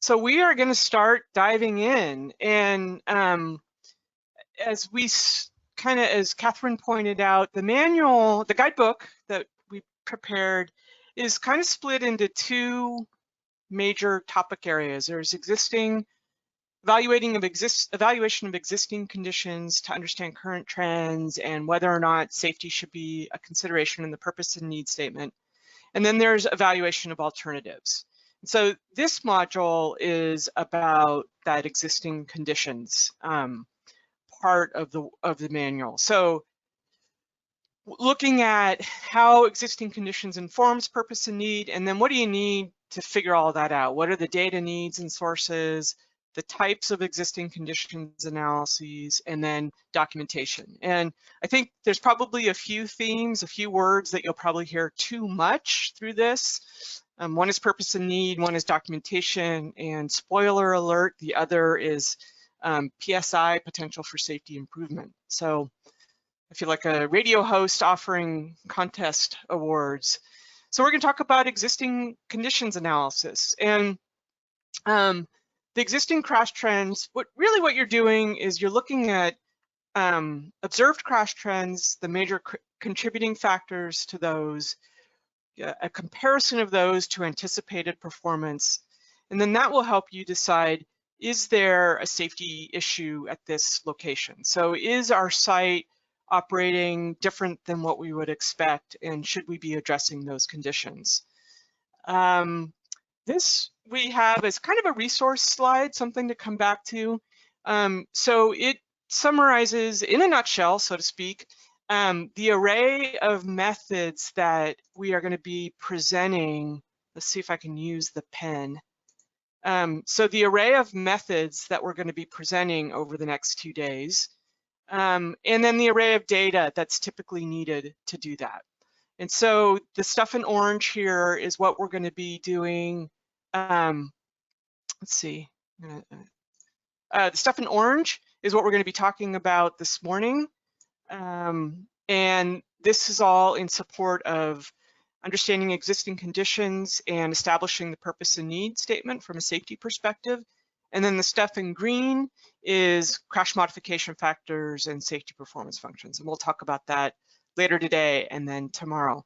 So we are going to start diving in, and as Catherine pointed out, the manual, the guidebook that we prepared is kind of split into two major topic areas. There's evaluation of existing conditions to understand current trends and whether or not safety should be a consideration in the purpose and need statement. And then there's evaluation of alternatives. So this module is about that existing conditions part of the manual. So looking at how existing conditions informs purpose and need, and then what do you need to figure all that out? What are the data needs and sources, the types of existing conditions analyses, and then documentation. And I think there's probably a few themes, a few words that you'll probably hear too much through this. One is purpose and need, one is documentation, and spoiler alert, the other is PSI, potential for safety improvement. So I feel like a radio host offering contest awards. So we're going to talk about existing conditions analysis. And the existing crash trends, what you're doing is you're looking at observed crash trends, the major contributing factors to those, a comparison of those to anticipated performance, and then that will help you decide, is there a safety issue at this location? So is our site operating different than what we would expect, and should we be addressing those conditions? This we have as kind of a resource slide, something to come back to. So it summarizes, in a nutshell, so to speak, the array of methods that we are going to be presenting. Let's see if I can use the pen. So the array of methods that we're going to be presenting over the next 2 days, and then the array of data that's typically needed to do that. And so the stuff in orange here is what we're going to be doing. Let's see. The stuff in orange is what we're going to be talking about this morning. And this is all in support of understanding existing conditions and establishing the purpose and need statement from a safety perspective. And then the stuff in green is crash modification factors and safety performance functions. And we'll talk about that later today and then tomorrow.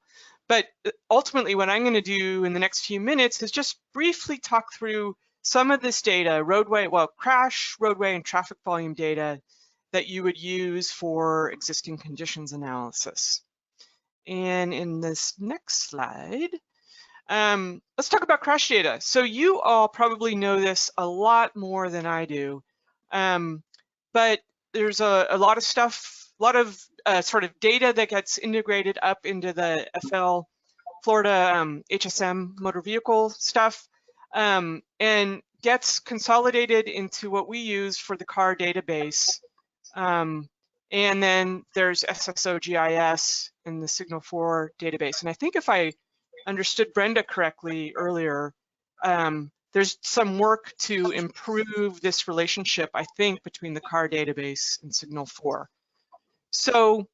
But ultimately, what I'm going to do in the next few minutes is just briefly talk through some of this data, crash, roadway, and traffic volume data that you would use for existing conditions analysis. And in this next slide, let's talk about crash data. So you all probably know this a lot more than I do, but there's a lot of stuff, a lot of sort of data that gets integrated up into the Florida HSM motor vehicle stuff, and gets consolidated into what we use for the car database. And then there's SSO GIS in the Signal 4 database. And I think if I understood Brenda correctly earlier, there's some work to improve this relationship, I think, between the car database and Signal 4. So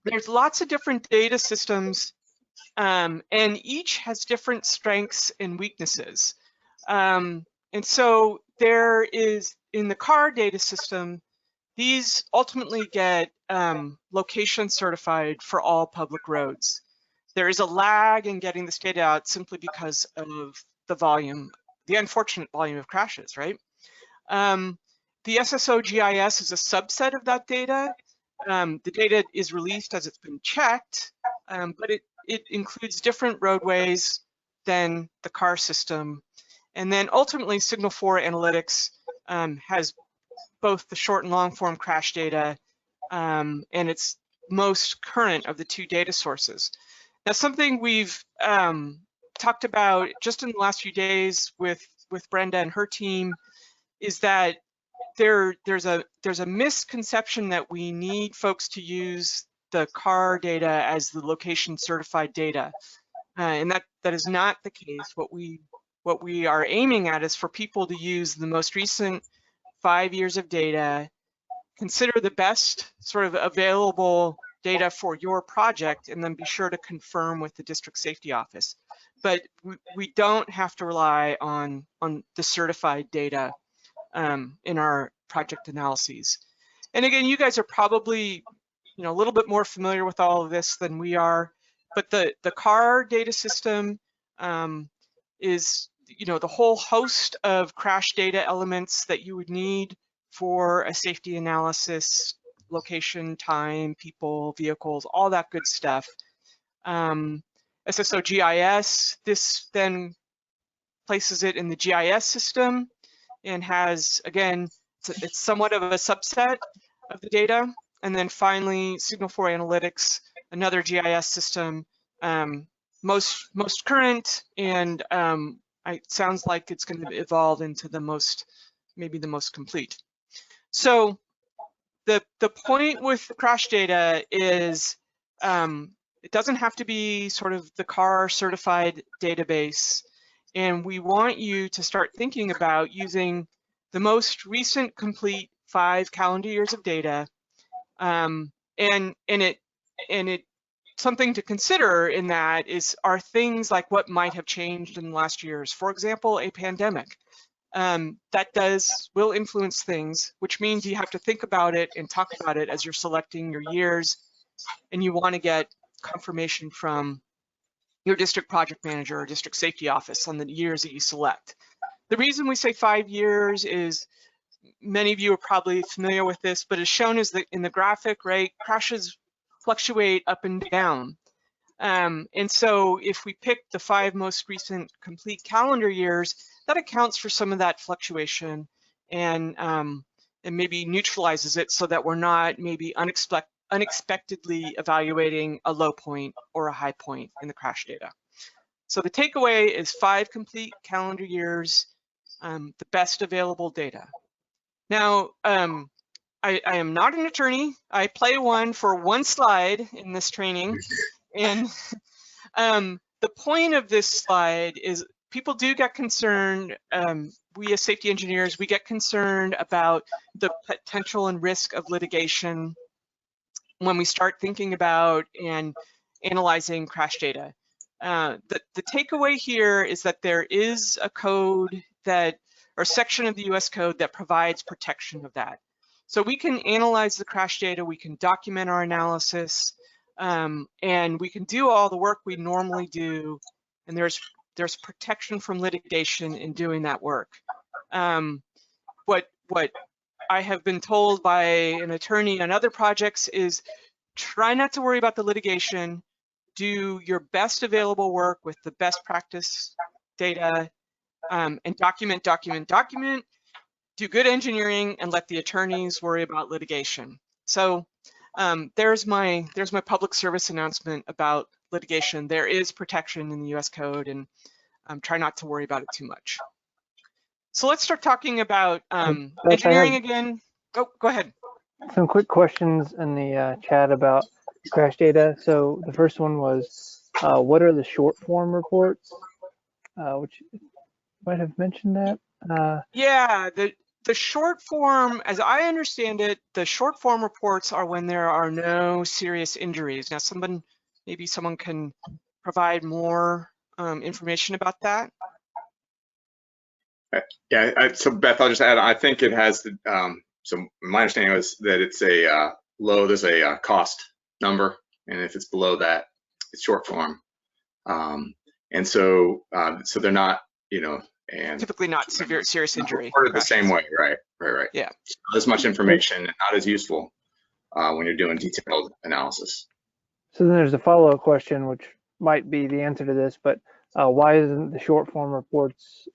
there's lots of different data systems, and each has different strengths and weaknesses. And so there is, in the car data system, these ultimately get location certified for all public roads. There is a lag in getting this data out simply because of the volume, the unfortunate volume of crashes, right? The SSO GIS is a subset of that data. The data is released as it's been checked, but it includes different roadways than the car system. And then ultimately, Signal 4 Analytics has both the short and long form crash data, and it's most current of the two data sources. Now, something we've talked about just in the last few days with Brenda and her team is that there's a misconception that we need folks to use the car data as the location certified data, and that is not the case. What we are aiming at is for people to use the most recent 5 years of data, consider the best sort of available data for your project, and then be sure to confirm with the district safety office. but we don't have to rely on the certified data in our project analyses. And again, you guys are probably a little bit more familiar with all of this than we are, but the CAR data system is the whole host of crash data elements that you would need for a safety analysis: location, time, people, vehicles, all that good stuff. SSO GIS, this then places it in the GIS system and has, again, it's somewhat of a subset of the data. And then finally, Signal 4 Analytics, another GIS system, most current, and it sounds like it's going to evolve into maybe the most complete. So the point with the crash data is it doesn't have to be sort of the CAR certified database. And we want you to start thinking about using the most recent complete 5 calendar years of data. And something to consider in that are things like what might have changed in the last years. For example, a pandemic. That will influence things, which means you have to think about it and talk about it as you're selecting your years, and you want to get confirmation from your district project manager or district safety office on the years that you select. The reason we say 5 years is, many of you are probably familiar with this, but as shown in the graphic, right, crashes fluctuate up and down. And so if we pick the 5 most recent complete calendar years, that accounts for some of that fluctuation and maybe neutralizes it so that we're not maybe unexpectedly evaluating a low point or a high point in the crash data. So the takeaway is 5 complete calendar years, the best available data. Now, I am not an attorney. I play one for 1 slide in this training. And the point of this slide is people do get concerned. We as safety engineers, we get concerned about the potential and risk of litigation when we start thinking about and analyzing crash data. The takeaway here is that there is a code or section of the US code that provides protection of that. So we can analyze the crash data, we can document our analysis, and we can do all the work we normally do, and there's protection from litigation in doing that work. What I have been told by an attorney on other projects is try not to worry about the litigation, do your best available work with the best practice data, and document, do good engineering, and let the attorneys worry about litigation. So there's my public service announcement about litigation. There is protection in the US code, and try not to worry about it too much. So let's start talking about engineering again. Oh, go ahead. Some quick questions in the chat about crash data. So the first one was, what are the short form reports? Which you might have mentioned that. Yeah, the short form, as I understand it, the short form reports are when there are no serious injuries. Now, maybe someone can provide more information about that. Yeah, so Beth, I'll just add, I think it has, so my understanding was that it's there's a cost number, and if it's below that, it's short form. And so they're not, and typically not serious injury. Reported the same way, right? Yeah. Not as much information and not as useful when you're doing detailed analysis. So then there's a follow-up question, which might be the answer to this, but why isn't the short form reports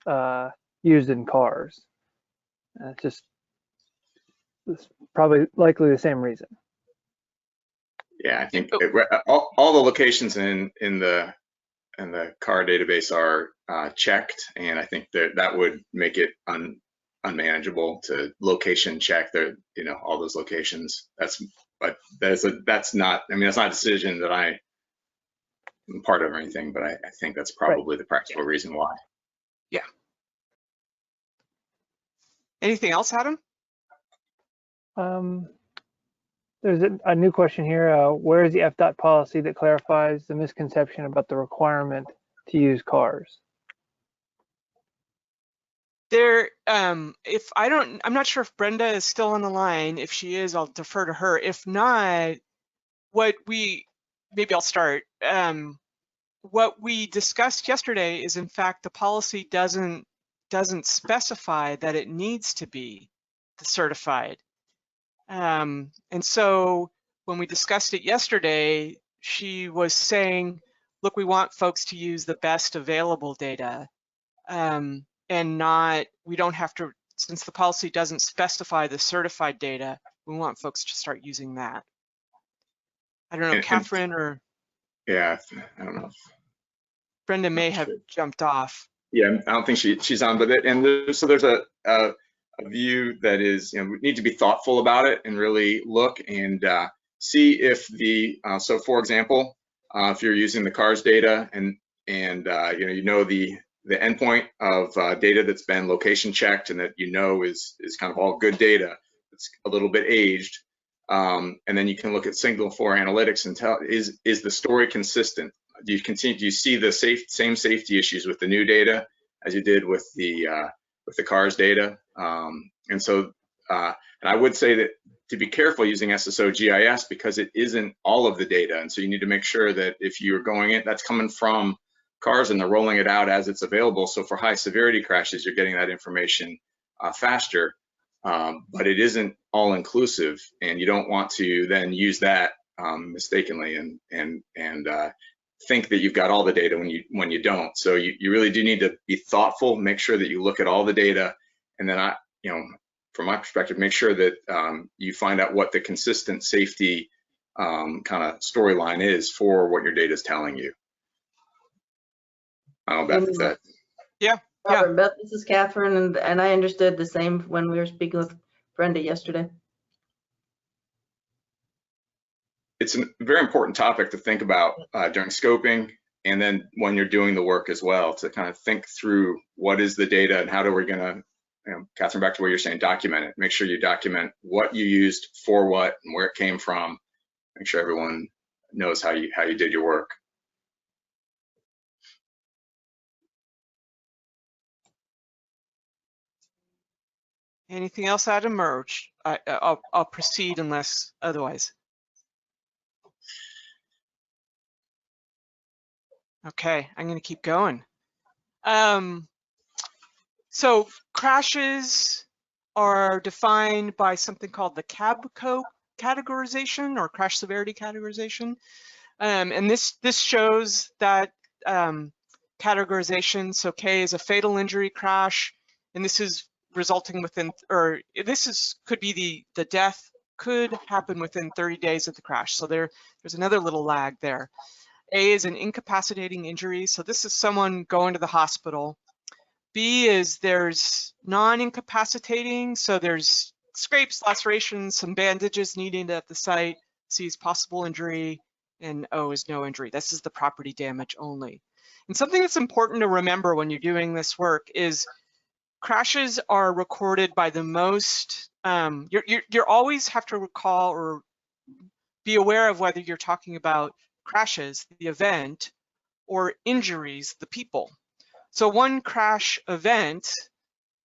used in cars? It's probably likely the same reason. Yeah, I think all the locations in the CAR database are checked, and I think that would make it unmanageable to location check all those locations. That's not a decision that I'm part of or anything, but I think that's probably the practical reason why. Yeah. Anything else, Adam? There's a new question here. Where is the FDOT policy that clarifies the misconception about the requirement to use cars? There, I'm not sure if Brenda is still on the line. If she is, I'll defer to her. If not, maybe I'll start. What we discussed yesterday is, in fact, the policy doesn't specify that it needs to be certified. And so when we discussed it yesterday, she was saying, look, we want folks to use the best available data. And we don't have to, since the policy doesn't specify the certified data, we want folks to start using that. I don't know, Catherine or? Yeah, I don't know. Brenda may have jumped off. Yeah, I don't think she's on with it. And so there's a view that is, we need to be thoughtful about it and really look and see if so for example, if you're using the CARS data and the endpoint of data that's been location checked and that is kind of all good data, it's a little bit aged, and then you can look at signal flow analytics and tell, is the story consistent? Do you see the same safety issues with the new data as you did with the CARS data? And I would say that to be careful using SSO GIS because it isn't all of the data, and so you need to make sure that if you're going in, that's coming from CARS and they're rolling it out as it's available. So for high severity crashes, you're getting that information faster, but it isn't all inclusive, and you don't want to then use that mistakenly and think that you've got all the data when you don't. So you really do need to be thoughtful, make sure that you look at all the data, and then from my perspective, make sure that you find out what the consistent safety kind of storyline is for what your data is telling you. I don't know, Beth, is that? Yeah. Robert, Beth, this is Catherine, and I understood the same when we were speaking with Brenda yesterday. It's a very important topic to think about during scoping, and then when you're doing the work as well, to kind of think through what is the data and how are we going to, Catherine, back to what you're saying, document it. Make sure you document what you used for what and where it came from. Make sure everyone knows how you did your work. Anything else, Adam, or I'll proceed unless otherwise. Okay, I'm going to keep going. So crashes are defined by something called the CABCO categorization, or crash severity categorization. And this shows that categorization. So K is a fatal injury crash, and this is resulting within, or could be the death could happen within 30 days of the crash. So there's another little lag there. A is an incapacitating injury. So this is someone going to the hospital. B is there's non-incapacitating. So there's scrapes, lacerations, some bandages needed at the site. C is possible injury, and O is no injury. This is the property damage only. And something that's important to remember when you're doing this work is crashes are recorded by the most, you always have to recall or be aware of whether you're talking about crashes, the event, or injuries, the people. So one crash event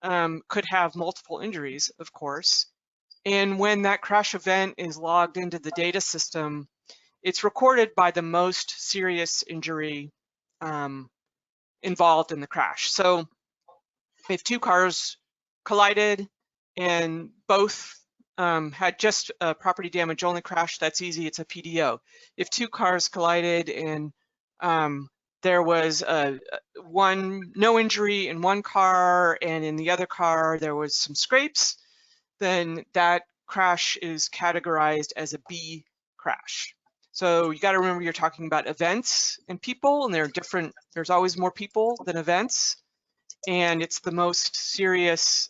could have multiple injuries, of course. And when that crash event is logged into the data system, it's recorded by the most serious injury involved in the crash. So if two cars collided and both had just a property damage only crash, that's easy, it's a PDO. If two cars collided and there was no injury in one car and in the other car there was some scrapes, then that crash is categorized as a B crash. So you got to remember you're talking about events and people, and there's always more people than events, and it's the most serious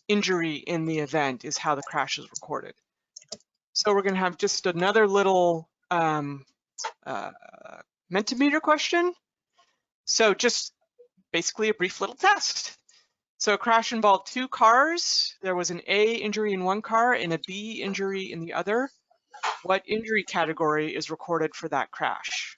injury in the event is how the crash is recorded. So we're going to have just another little Mentimeter question. So just basically a brief little test. So a crash involved two cars. There was an A injury in one car and a B injury in the other. What injury category is recorded for that crash?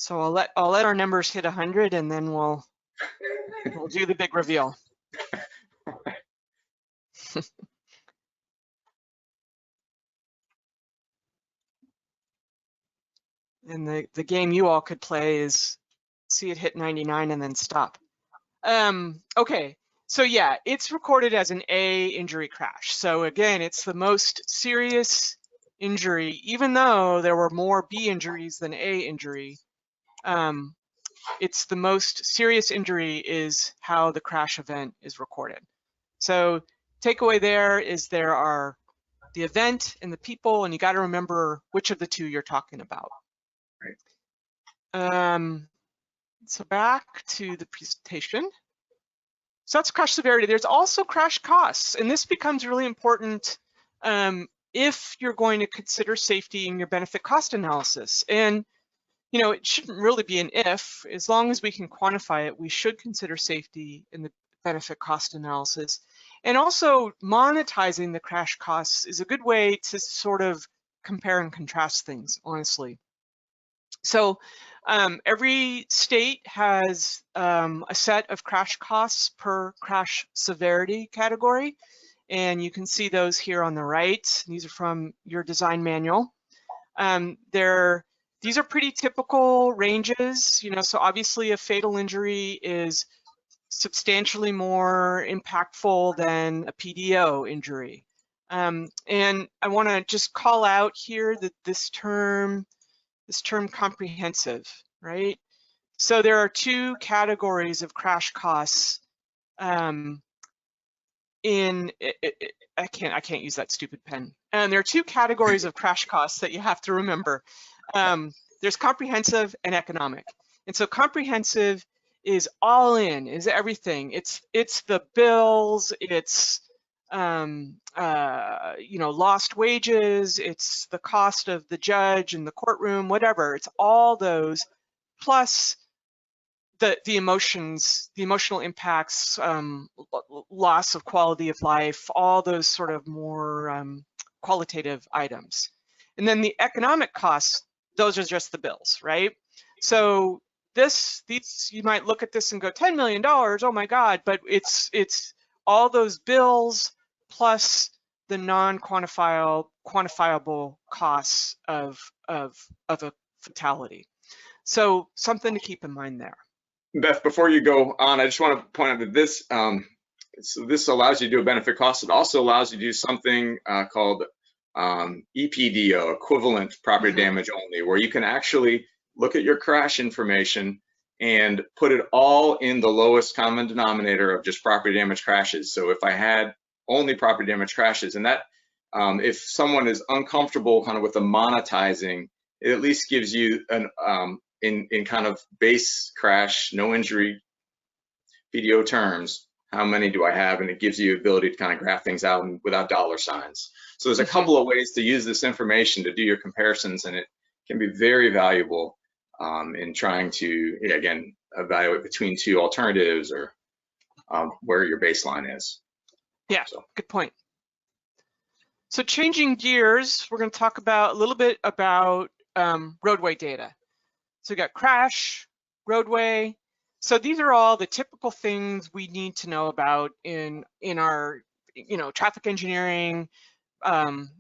So I'll let our numbers hit 100, and then we'll do the big reveal. And the game you all could play is see it hit 99 and then stop. Okay, so yeah, it's recorded as an A injury crash. So again, it's the most serious injury, even though there were more B injuries than A injury. It's the most serious injury is how the crash event is recorded. So takeaway there is there are the event and the people, and you got to remember which of the two you're talking about. Right. So back to the presentation. So that's crash severity. There's also crash costs, and this becomes really important if you're going to consider safety in your benefit cost analysis. And you know, it shouldn't really be an if. As long as we can quantify it, we should consider safety in the benefit cost analysis. And also monetizing the crash costs is a good way to sort of compare and contrast things, honestly. So every state has a set of crash costs per crash severity category. And you can see those here on the right. These are from your design manual. These are pretty typical ranges, you know, so obviously a fatal injury is substantially more impactful than a PDO injury. And I want to just call out here that this term comprehensive, right? So there are two categories of crash costs. I can't use that stupid pen. And there are two categories of crash costs that you have to remember. There's comprehensive and economic. And so comprehensive is all in, is everything. It's the bills, it's you know, lost wages, it's the cost of the judge and the courtroom, whatever. It's all those plus the emotions, the emotional impacts, loss of quality of life, all those sort of more qualitative items. And then the economic costs, those are just the bills, right? So these you might look at this and go $10 million, oh my God, but it's all those bills plus the non-quantifiable costs of a fatality. So something to keep in mind there. Beth, before you go on, I just want to point out that this so this allows you to do a benefit cost. It also allows you to do something called EPDO, equivalent property damage only, where you can actually look at your crash information and put it all in the lowest common denominator of just property damage crashes. So if I had only property damage crashes, and that if someone is uncomfortable kind of with the monetizing, it at least gives you an in kind of base crash, no injury PDO terms, how many do I have? And it gives you the ability to kind of graph things out without dollar signs. So there's a couple of ways to use this information to do your comparisons, and it can be very valuable in trying to, again, evaluate between two alternatives or where your baseline is. Yeah, so. Good point. So changing gears, we're going to talk about a little bit about roadway data. So we got crash, roadway. So these are all the typical things we need to know about in our, you know, traffic engineering and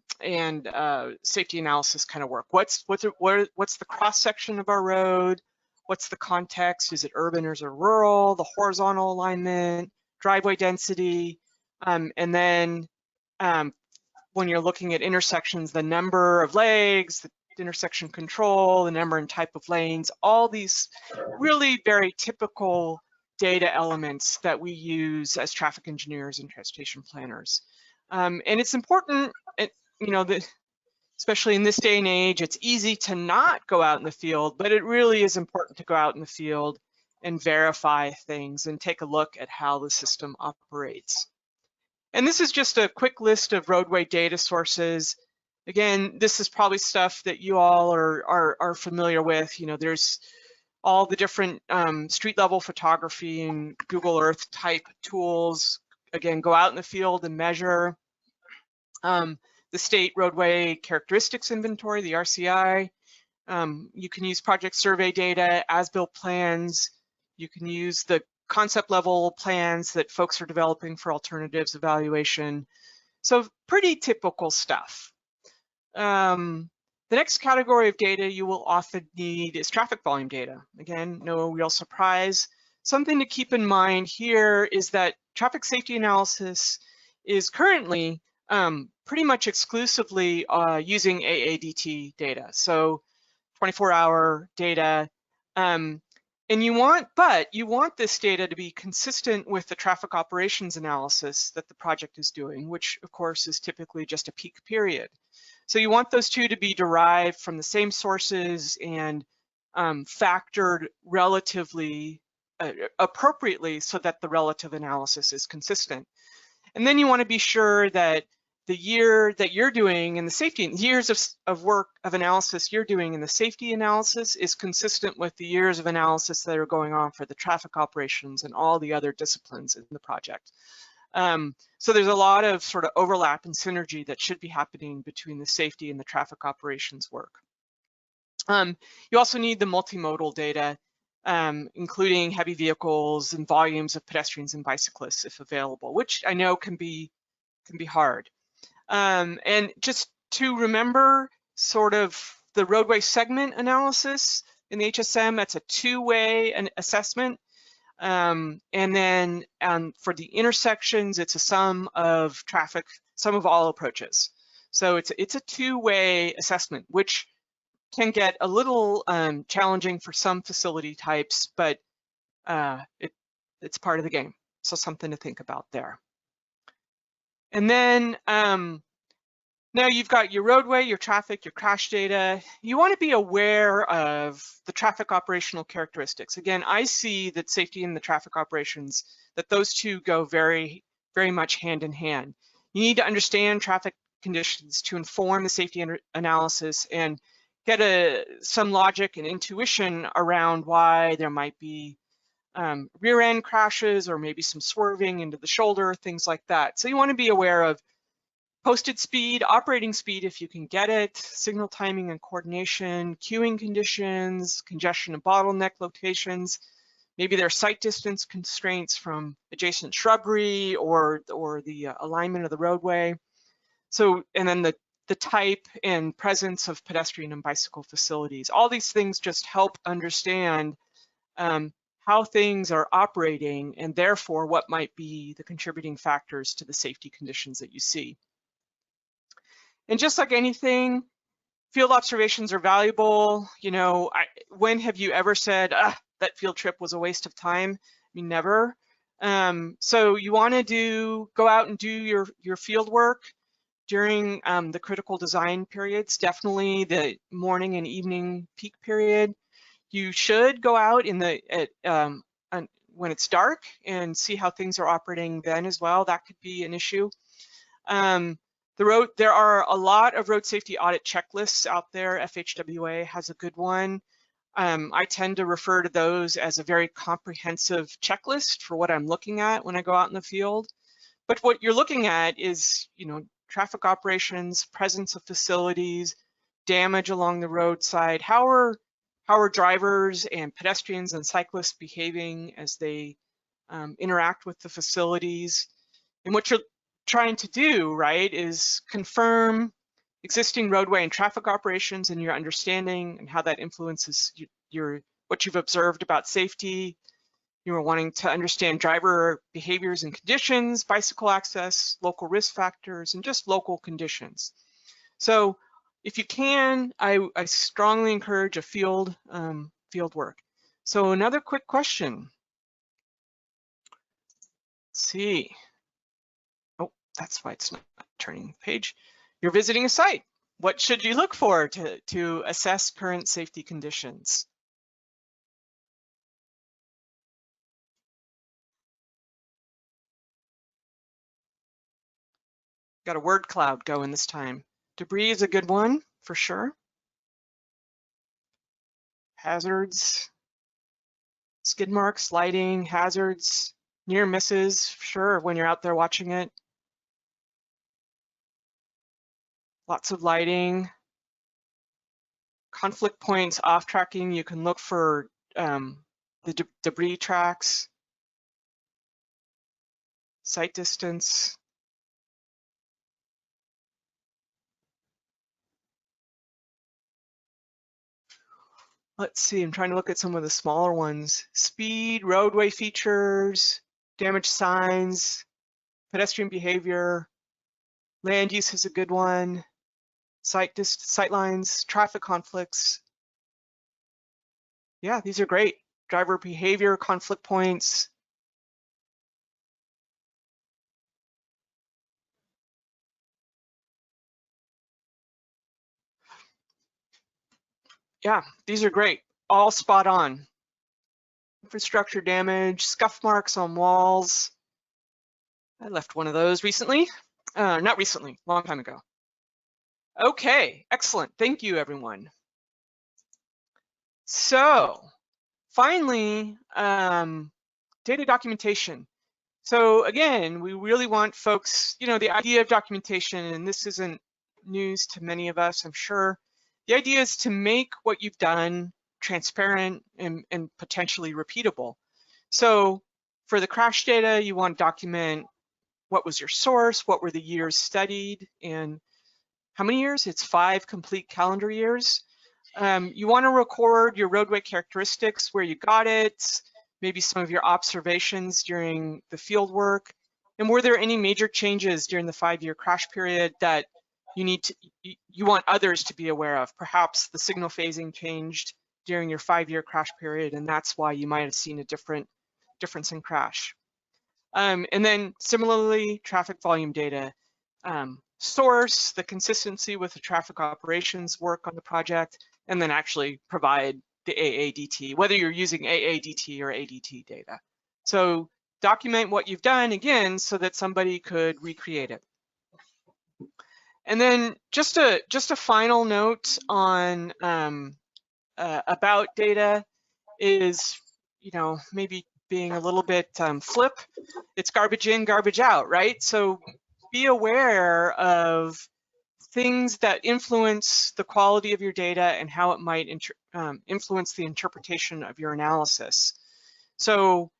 safety analysis kind of work. What's the cross section of our road? What's the context? Is it urban or is it rural? The horizontal alignment, driveway density, and then when you're looking at intersections, the number of legs, the intersection control, the number and type of lanes, all these really very typical data elements that we use as traffic engineers and transportation planners. And it's important, you know, that especially in this day and age, it's easy to not go out in the field, but it really is important to go out in the field and verify things and take a look at how the system operates. And this is just a quick list of roadway data sources. Again, this is probably stuff that you all are familiar with. You know, there's all the different street level photography and Google Earth type tools. Again, go out in the field and measure. The state roadway characteristics inventory, the RCI. You can use project survey data, as-built plans. You can use the concept level plans that folks are developing for alternatives evaluation. So pretty typical stuff. The next category of data you will often need is traffic volume data. Again, no real surprise. Something to keep in mind here is that traffic safety analysis is currently pretty much exclusively using AADT data, so 24-hour data. And you want this data to be consistent with the traffic operations analysis that the project is doing, which of course is typically just a peak period. So you want those two to be derived from the same sources and factored relatively appropriately so that the relative analysis is consistent. And then you want to be sure that the year that you're doing in the safety, years of work of analysis you're doing in the safety analysis is consistent with the years of analysis that are going on for the traffic operations and all the other disciplines in the project. So there's a lot of sort of overlap and synergy that should be happening between the safety and the traffic operations work. You also need the multimodal data, including heavy vehicles and volumes of pedestrians and bicyclists if available, which I know can be hard. And just to remember sort of the roadway segment analysis in the HSM, that's a two-way assessment. And then for the intersections, it's a sum of traffic, sum of all approaches. So it's a two-way assessment, which can get a little challenging for some facility types, but it's part of the game. So something to think about there. And then now you've got your roadway, your traffic, your crash data. You want to be aware of the traffic operational characteristics. Again, I see that safety and the traffic operations, that those two go very, very much hand in hand. You need to understand traffic conditions to inform the safety analysis and get some logic and intuition around why there might be rear end crashes or maybe some swerving into the shoulder, things like that. So you want to be aware of posted speed, operating speed if you can get it, signal timing and coordination, queuing conditions, congestion and bottleneck locations. Maybe there are sight distance constraints from adjacent shrubbery or the alignment of the roadway. So, and then the type and presence of pedestrian and bicycle facilities. All these things just help understand how things are operating and therefore what might be the contributing factors to the safety conditions that you see. And just like anything, field observations are valuable. You know, when have you ever said, that field trip was a waste of time? I mean, never. So you want to go out and do your field work during the critical design periods, definitely the morning and evening peak period. You should go out in when it's dark and see how things are operating then as well. That could be an issue. There are a lot of road safety audit checklists out there. FHWA has a good one. I tend to refer to those as a very comprehensive checklist for what I'm looking at when I go out in the field. But what you're looking at is, you know, traffic operations, presence of facilities, damage along the roadside. How are drivers and pedestrians and cyclists behaving as they interact with the facilities? And what you're trying to do, right, is confirm existing roadway and traffic operations and your understanding and how that influences what you've observed about safety. You are wanting to understand driver behaviors and conditions, bicycle access, local risk factors, and just local conditions. So if you can, I strongly encourage a field work. So another quick question. Let's see. Oh, that's why it's not turning the page. You're visiting a site. What should you look for to assess current safety conditions? Got a word cloud going this time. Debris is a good one for sure. Hazards, skid marks, lighting, hazards, near misses, sure, when you're out there watching it. Lots of lighting. conflict points, off tracking, you can look for the debris tracks, sight distance. Let's see, I'm trying to look at some of the smaller ones. Speed, roadway features, damage signs, pedestrian behavior, land use is a good one, sight lines, traffic conflicts. Yeah, these are great. Driver behavior, conflict points. Yeah, these are great. All spot on. Infrastructure damage, scuff marks on walls. I left one of those recently. Not recently, long time ago. Okay, excellent. Thank you, everyone. So finally, data documentation. So again, we really want folks, the idea of documentation, and this isn't news to many of us, I'm sure. The idea is to make what you've done transparent and potentially repeatable. So for the crash data, you want to document what was your source, what were the years studied, and how many years? It's 5 complete calendar years. You want to record your roadway characteristics, where you got it, maybe some of your observations during the field work, and were there any major changes during the 5-year crash period that you want others to be aware of? Perhaps the signal phasing changed during your 5-year crash period, and that's why you might have seen a difference in crash. And then similarly, traffic volume data, source, the consistency with the traffic operations work on the project, and then actually provide the AADT, whether you're using AADT or ADT data. So document what you've done, again, so that somebody could recreate it. And then just a final note on about data is, maybe being a little bit flip. It's garbage in, garbage out, right? So be aware of things that influence the quality of your data and how it might influence the interpretation of your analysis. So,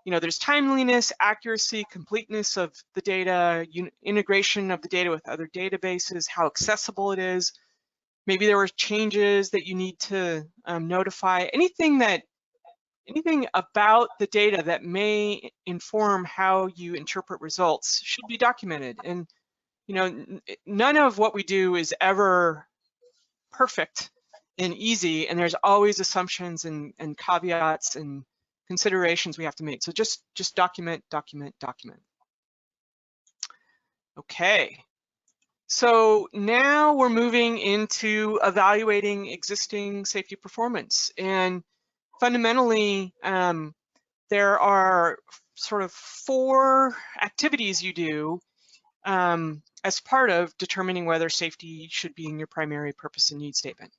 there's timeliness, accuracy, completeness of the data, integration of the data with other databases, how accessible it is. Maybe there were changes that you need to notify. Anything about the data that may inform how you interpret results should be documented. And none of what we do is ever perfect and easy, and there's always assumptions and caveats and considerations we have to make. So just document, document, document. Okay, so now we're moving into evaluating existing safety performance. And fundamentally, there are sort of 4 activities you do as part of determining whether safety should be in your primary purpose and need statement,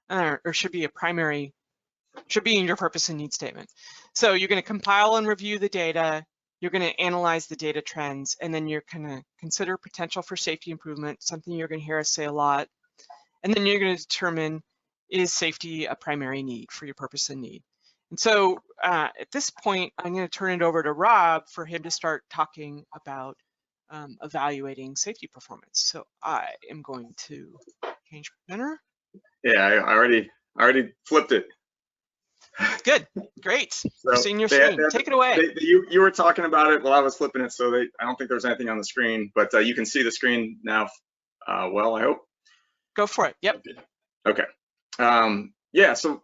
or should be in your purpose and need statement. So you're going to compile and review the data, you're going to analyze the data trends, and then you're going to consider potential for safety improvement, something you're going to hear us say a lot. And then you're going to determine, is safety a primary need for your purpose and need? And so at this point, I'm going to turn it over to Rob for him to start talking about evaluating safety performance. So I am going to change presenter. Yeah, I already flipped it. Good, great. So You're seeing your screen. Take it away. You were talking about it while I was flipping it, so I don't think there's anything on the screen, but you can see the screen now. Well, I hope. Go for it. Yep. Okay. Yeah. So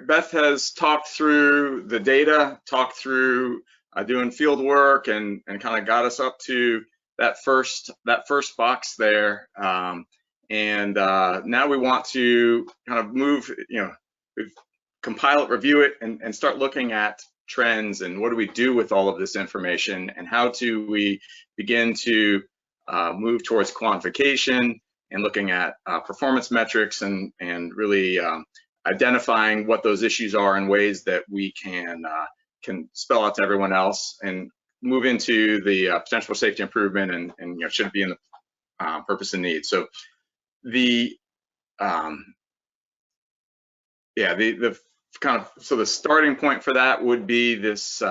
Beth has talked through the data, talked through doing field work, and kind of got us up to that first box there. And now we want to kind of move, compile it, review it, and start looking at trends and what do we do with all of this information, and how do we begin to move towards quantification and looking at performance metrics and really identifying what those issues are in ways that we can spell out to everyone else and move into the potential for safety improvement and should be in the purpose and need. So the yeah, the kind of, so the starting point for that would be this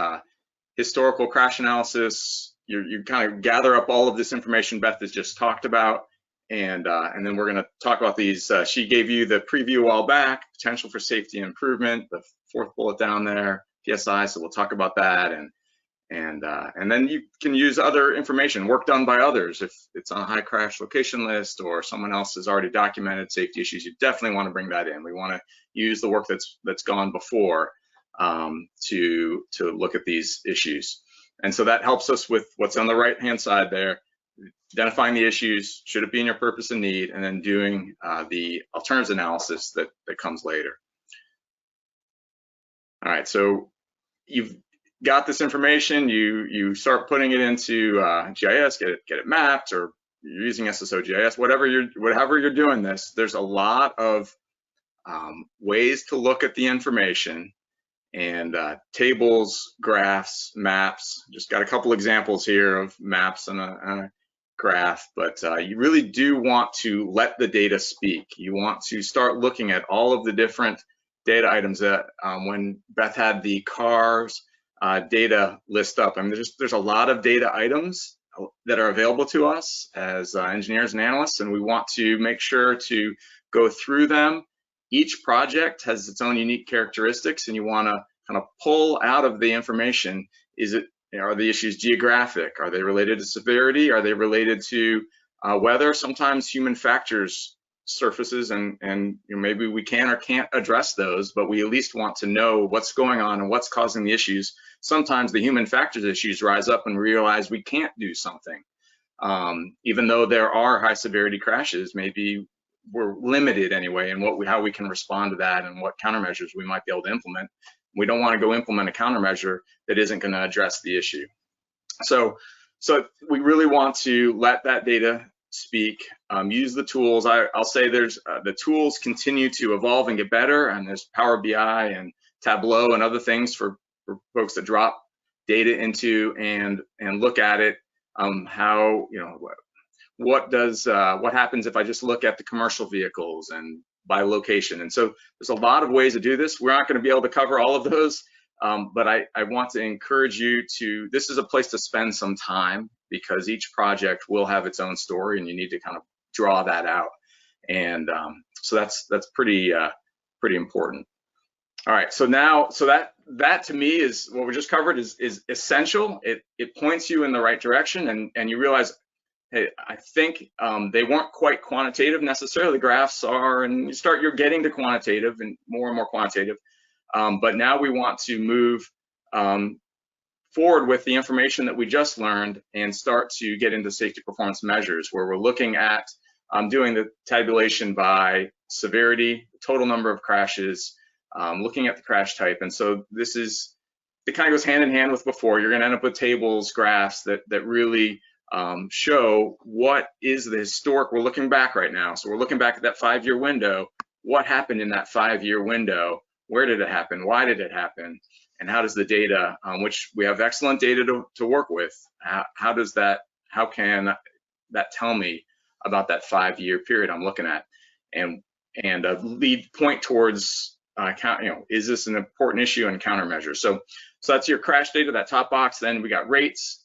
historical crash analysis. You kind of gather up all of this information Beth has just talked about, and then we're going to talk about these. She gave you the preview a while back, potential for safety improvement, the fourth bullet down there, PSI. So we'll talk about that, and then you can use other information, work done by others. If it's on a high crash location list or someone else has already documented safety issues, you definitely want to bring that in. We want to use the work that's gone before to look at these issues. And so that helps us with what's on the right-hand side there, identifying the issues, should it be in your purpose and need, and then doing the alternatives analysis that comes later. All right, so you've got this information, you start putting it into GIS, get it mapped, or you're using SSO GIS, whatever you're doing this, there's a lot of ways to look at the information, and tables, graphs, maps. Just got a couple examples here of maps and a graph, but you really do want to let the data speak. You want to start looking at all of the different data items that when Beth had the cars data list up. I mean, there's a lot of data items that are available to us as engineers and analysts, and we want to make sure to go through them. Each project has its own unique characteristics, and you want to kind of pull out of the information, are the issues geographic? Are they related to severity? Are they related to weather? Sometimes human factors surfaces, and maybe we can or can't address those, but we at least want to know what's going on and what's causing the issues. Sometimes the human factors issues rise up and realize we can't do something. Even though there are high severity crashes, maybe we're limited anyway in how we can respond to that and what countermeasures we might be able to implement. We don't want to go implement a countermeasure that isn't going to address the issue. So we really want to let that data speak, use the tools. I'll say there's the tools continue to evolve and get better, and there's Power BI and Tableau and other things for folks that drop data into and look at it. How, what happens if I just look at the commercial vehicles and by location? And so there's a lot of ways to do this. We're not going to be able to cover all of those, but I want to encourage you to, this is a place to spend some time, because each project will have its own story and you need to kind of draw that out. And so that's pretty important. All right, so that to me is what we just covered is essential. It points you in the right direction, and you realize, hey, I think they weren't quite quantitative necessarily. The graphs are, and you're getting to quantitative and more quantitative. But now we want to move forward with the information that we just learned and start to get into safety performance measures, where we're looking at doing the tabulation by severity, total number of crashes, looking at the crash type. And so it kind of goes hand in hand with before. You're going to end up with tables, graphs that really show what is the historic. We're looking back right now. So we're looking back at that 5-year window. What happened in that 5-year window? Where did it happen? Why did it happen? And how does the data, which we have excellent data to work with, how can that tell me about that 5-year period I'm looking at, and point towards is this an important issue and countermeasures? So that's your crash data, that top box. Then we got rates.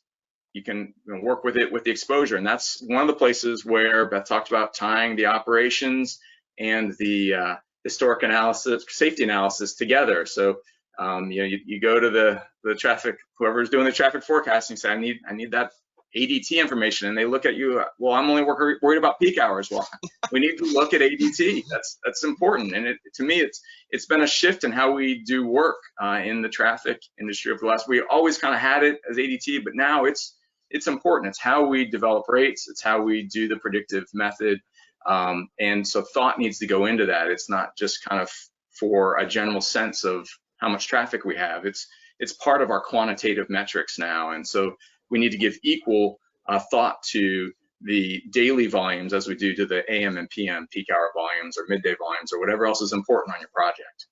You can work with it with the exposure, and that's one of the places where Beth talked about tying the operations and the historic analysis, safety analysis together. So you go to the traffic, whoever's doing the traffic forecasting, say, I need that ADT information, and they look at you, well, I'm only worried about peak hours. Well, we need to look at ADT. That's important, and to me, it's been a shift in how we do work in the traffic industry over the last. We always kind of had it as ADT, but now it's important. It's how we develop rates. It's how we do the predictive method, and so thought needs to go into that. It's not just kind of for a general sense of how much traffic we have. It's part of our quantitative metrics now, and so we need to give equal thought to the daily volumes as we do to the AM and PM peak hour volumes or midday volumes or whatever else is important on your project.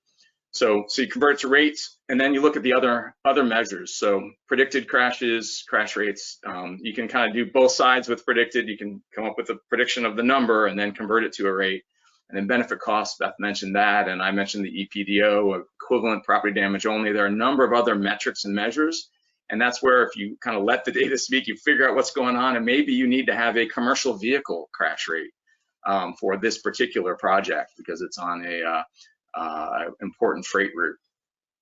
So you convert to rates, and then you look at the other measures. So predicted crashes, crash rates. You can kind of do both sides with predicted. You can come up with a prediction of the number and then convert it to a rate. And then benefit costs, Beth mentioned that, and I mentioned the EPDO, equivalent property damage only. There are a number of other metrics and measures, and that's where if you kind of let the data speak, you figure out what's going on, and maybe you need to have a commercial vehicle crash rate for this particular project because it's on a important freight route.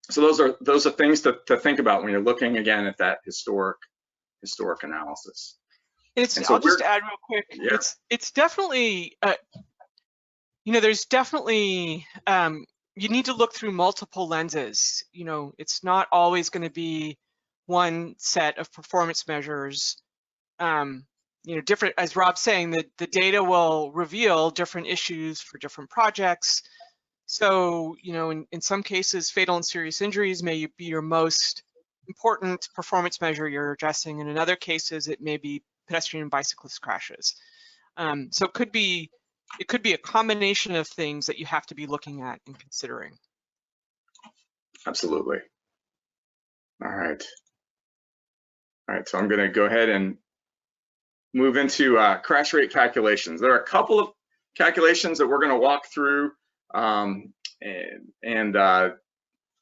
So those are things to think about when you're looking again at that historic analysis. I'll just add real quick. Yeah. It's definitely there's definitely you need to look through multiple lenses. It's not always going to be one set of performance measures. Different, as Rob's saying, the data will reveal different issues for different projects. So, in some cases, fatal and serious injuries may be your most important performance measure you're addressing, and in other cases, it may be pedestrian and bicyclist crashes. So it could be a combination of things that you have to be looking at and considering. Absolutely. All right, so I'm going to go ahead and move into crash rate calculations. There are a couple of calculations that we're going to walk through,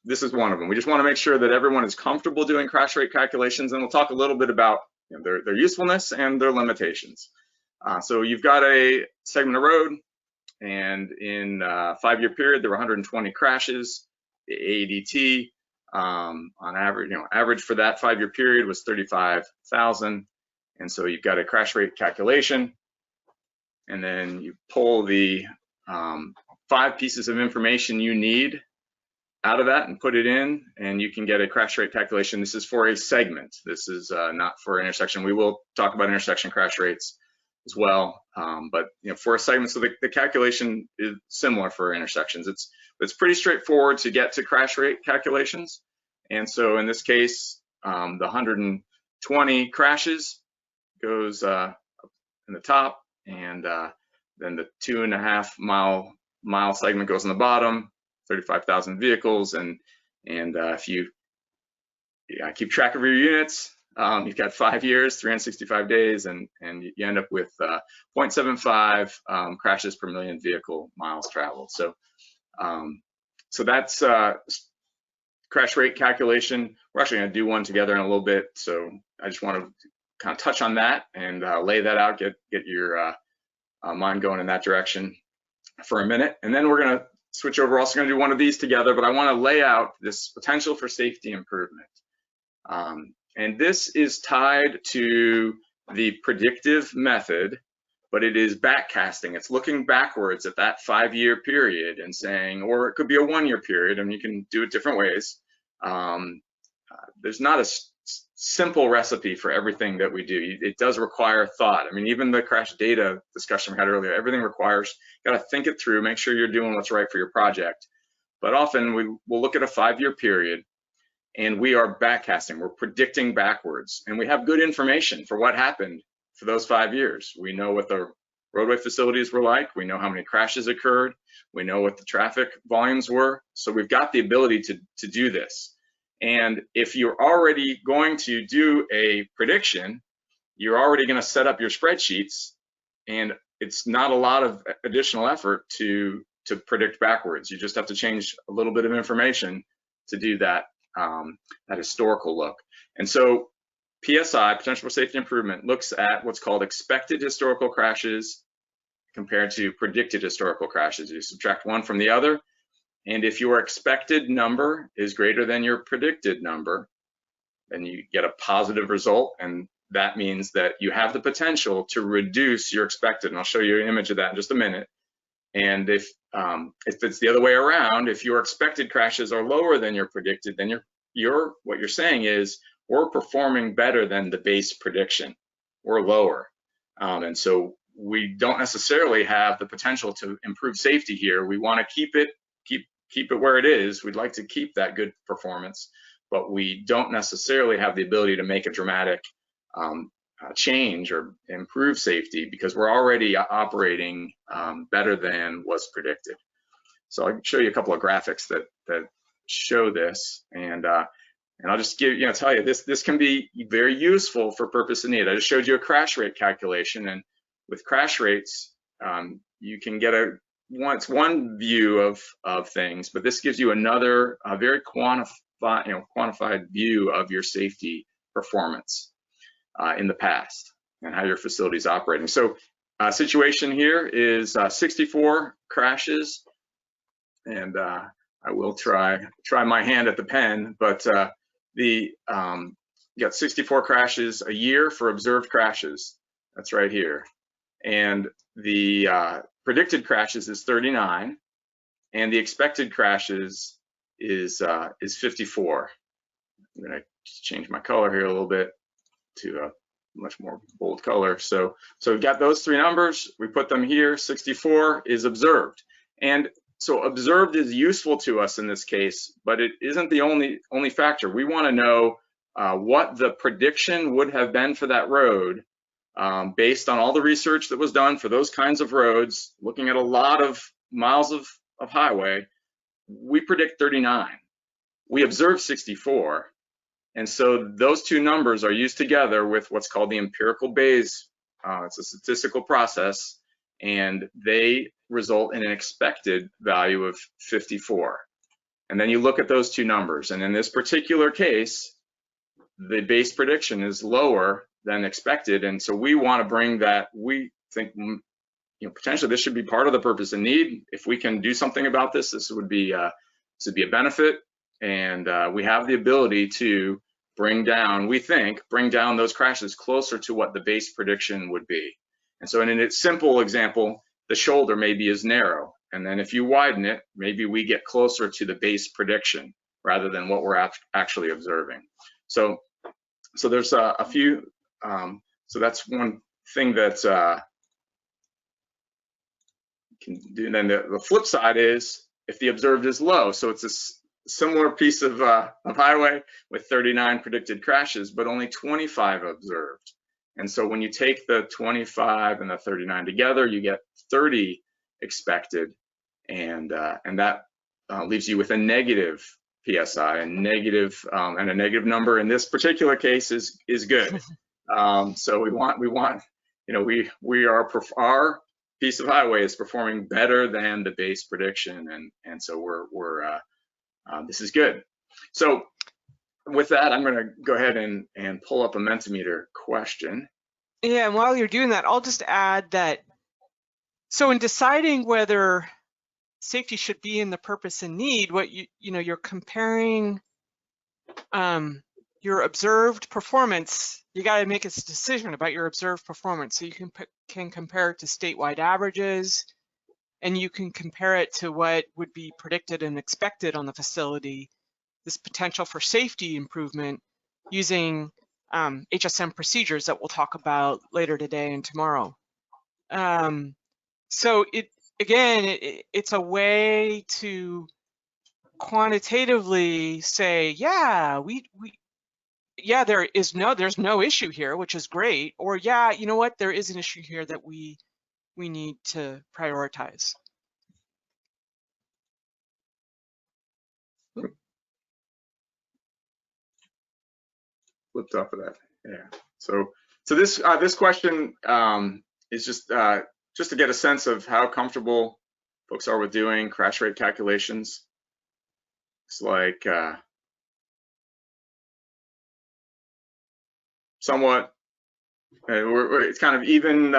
this is one of them. We just want to make sure that everyone is comfortable doing crash rate calculations, and we'll talk a little bit about their usefulness and their limitations. So you've got a segment of road, and in a 5-year period, there were 120 crashes. The AEDT on average, average for that 5-year period was 35,000. And so you've got a crash rate calculation, and then you pull the 5 pieces of information you need out of that and put it in, and you can get a crash rate calculation. This is for a segment. This is not for intersection. We will talk about intersection crash rates as well, but for a segment, so the calculation is similar for intersections. It's pretty straightforward to get to crash rate calculations. And so in this case, the 120 crashes goes in the top, and then the 2.5 mile segment goes on the bottom, 35,000 vehicles, and if you keep track of your units, you've got 5 years, 365 days, and you end up with 0.75 crashes per million vehicle miles traveled. So that's crash rate calculation. We're actually going to do one together in a little bit, so I just want to kind of touch on that and lay that out, get your mind going in that direction for a minute, and then we're going to switch over. We're also going to do one of these together, but I want to lay out this potential for safety improvement. And this is tied to the predictive method, but it is backcasting. It's looking backwards at that 5-year period and saying, or it could be a 1-year period, and you can do it different ways. There's not a simple recipe for everything that we do. It does require thought. I mean, even the crash data discussion we had earlier, everything requires, you got to think it through, make sure you're doing what's right for your project. But often we'll look at a 5-year period, and we are backcasting. We're predicting backwards, and we have good information for what happened for those 5 years. We know what the roadway facilities were like. We know how many crashes occurred. We know what the traffic volumes were. So we've got the ability to do this. And if you're already going to do a prediction, you're already going to set up your spreadsheets, and it's not a lot of additional effort to predict backwards. You just have to change a little bit of information to do that, that historical look. And so PSI, potential for safety improvement, looks at what's called expected historical crashes compared to predicted historical crashes. You subtract one from the other, and if your expected number is greater than your predicted number, then you get a positive result, and that means that you have the potential to reduce your expected, and I'll show you an image of that in just a minute. And if it's the other way around, if your expected crashes are lower than your predicted, then what you're saying is we're performing better than the base prediction. We're lower, and so we don't necessarily have the potential to improve safety here. We want to keep it where it is. We'd like to keep that good performance, but we don't necessarily have the ability to make a dramatic change or improve safety because we're already operating better than was predicted. So I can show you a couple of graphics that show this, and I'll just tell you this can be very useful for purpose and need. I just showed you a crash rate calculation, and with crash rates, you can get a one view of things, but this gives you another very quantified view of your safety performance in the past and how your facility is operating. So situation here is 64 crashes, and I will try my hand at the pen, but you got 64 crashes a year for observed crashes. That's right here. And the predicted crashes is 39, and the expected crashes is 54. I'm gonna change my color here a little bit to a much more bold color. So we've got those three numbers. We put them here. 64 is observed, and so observed is useful to us in this case, but it isn't the only factor. We want to know what the prediction would have been for that road based on all the research that was done for those kinds of roads, looking at a lot of miles of highway. We predict 39. We observe 64. And so those two numbers are used together with what's called the empirical Bayes. It's a statistical process, and they result in an expected value of 54. And then you look at those two numbers, and in this particular case, the base prediction is lower than expected, and so we want to bring that. We think, potentially this should be part of the purpose and need. If we can do something about this, this would be a benefit, and we have the ability to bring down those crashes closer to what the base prediction would be. And so in a simple example, the shoulder maybe is narrow, and then if you widen it, maybe we get closer to the base prediction rather than what we're actually observing. So there's a few. So that's one thing that can do. And then the flip side is if the observed is low. So it's a similar piece of highway with 39 predicted crashes, but only 25 observed. And so when you take the 25 and the 39 together, you get 30 expected, and that leaves you with a negative PSI, and a negative number in this particular case is good. So we want, our piece of highway is performing better than the base prediction, and so this is good. So with that, I'm going to go ahead and pull up a Mentimeter question. Yeah, and while you're doing that, I'll just add that, so in deciding whether safety should be in the purpose and need, what you're comparing your observed performance. You got to make a decision about your observed performance. So you can compare it to statewide averages, and you can compare it to what would be predicted and expected on the facility, this potential for safety improvement using HSM procedures that we'll talk about later today and tomorrow. So it's a way to quantitatively say, yeah, there's no issue here, which is great, or yeah, you know what, there is an issue here that we need to prioritize. Flipped off of that, yeah. So this question is just to get a sense of how comfortable folks are with doing crash rate calculations. It's like somewhat, it's kind of even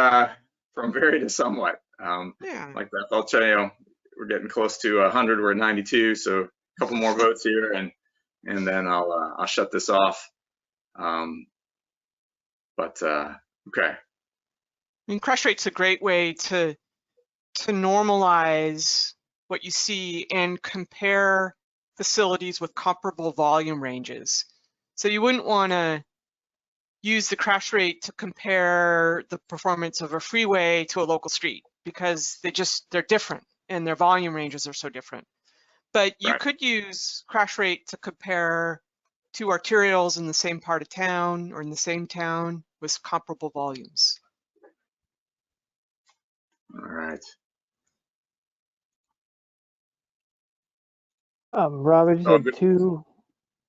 from very to somewhat. Yeah. Like that, I'll tell you, we're getting close to 100. We're at 92, so a couple more votes here, and then I'll shut this off. Okay. I mean, crash rate's a great way to normalize what you see and compare facilities with comparable volume ranges. So you wouldn't want to use the crash rate to compare the performance of a freeway to a local street, because they're different and their volume ranges are so different. But you could use crash rate to compare two arterials in the same part of town or in the same town with comparable volumes. All right. Rob, I just had two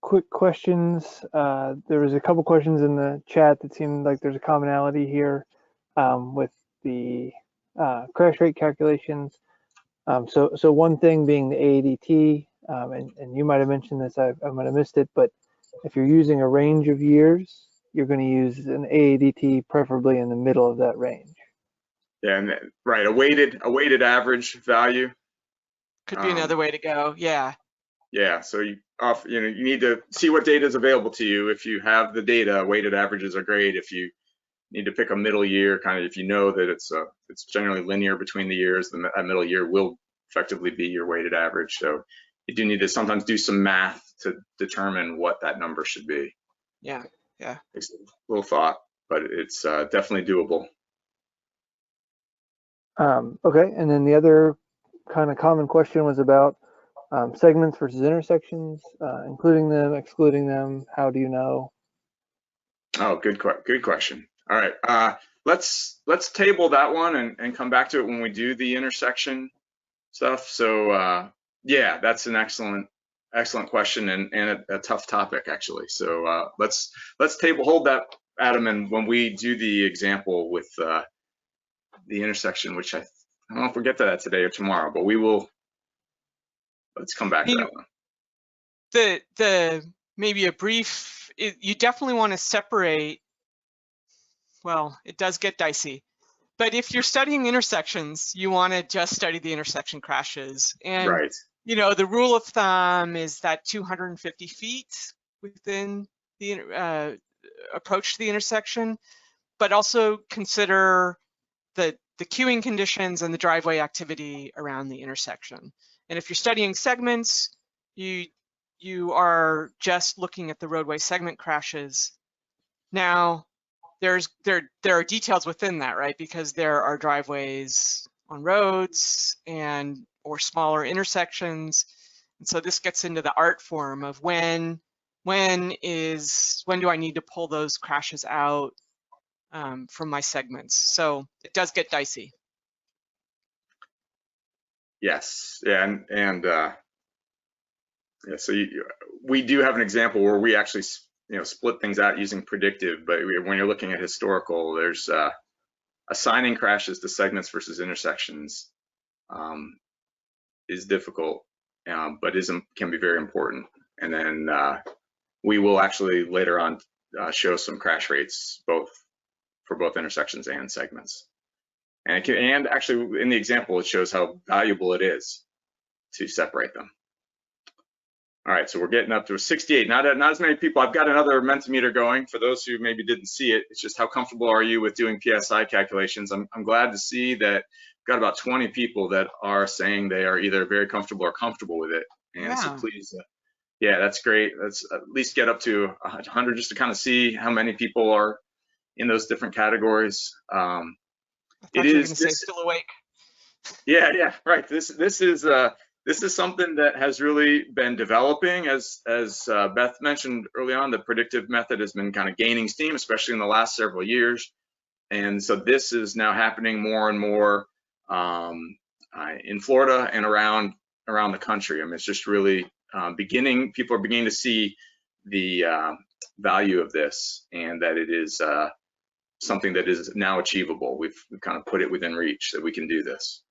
quick questions. There was a couple questions in the chat that seemed like there's a commonality here with the crash rate calculations. So one thing being the AADT, and you might have mentioned this, I might have missed it, but if you're using a range of years, you're going to use an AADT preferably in the middle of that range. Yeah, and right, a weighted average value. Could be another way to go. Yeah. Yeah, so you need to see what data is available to you. If you have the data, weighted averages are great. If you need to pick a middle year, kind of if you know that it's generally linear between the years, that middle year will effectively be your weighted average. So you do need to sometimes do some math to determine what that number should be. Yeah, yeah. It's a little thought, but it's definitely doable. Okay, and then the other kind of common question was about segments versus intersections, including them, excluding them. How do you know? Oh, good question. All right, let's table that one and come back to it when we do the intersection stuff. So yeah, that's an excellent question and a tough topic actually. So let's hold that, Adam, and when we do the example with the intersection, which I don't know if we'll get to that today or tomorrow, but we will. Let's come back to that one. The maybe a brief. You definitely want to separate. Well, it does get dicey, but if you're studying intersections, you want to just study the intersection crashes. And right. You know, the rule of thumb is that 250 feet within the approach to the intersection, but also consider the queuing conditions and the driveway activity around the intersection. And if you're studying segments, you are just looking at the roadway segment crashes. Now, there are details within that, right? Because there are driveways on roads or smaller intersections. And so this gets into the art form of when do I need to pull those crashes out from my segments. So it does get dicey. Yes, yeah, and yeah, so we do have an example where we actually split things out using predictive, but when you're looking at historical, there's assigning crashes to segments versus intersections is difficult, but can be very important. And then we will actually later on show some crash rates for both intersections and segments. And actually in the example, it shows how valuable it is to separate them. All right, so we're getting up to a 68. Not as many people. I've got another Mentimeter going. For those who maybe didn't see it, it's just how comfortable are you with doing PSI calculations? I'm glad to see that we've got about 20 people that are saying they are either very comfortable or comfortable with it. And yeah. So please, yeah, that's great. Let's at least get up to 100 just to kind of see how many people are in those different categories. It is still awake. Yeah, right. This is something that has really been developing, as Beth mentioned early on. The predictive method has been kind of gaining steam, especially in the last several years, and so this is now happening more and more in Florida and around the country. I mean, it's just really beginning. People are beginning to see the value of this, and that it is something that is now achievable. We've kind of put it within reach that we can do this.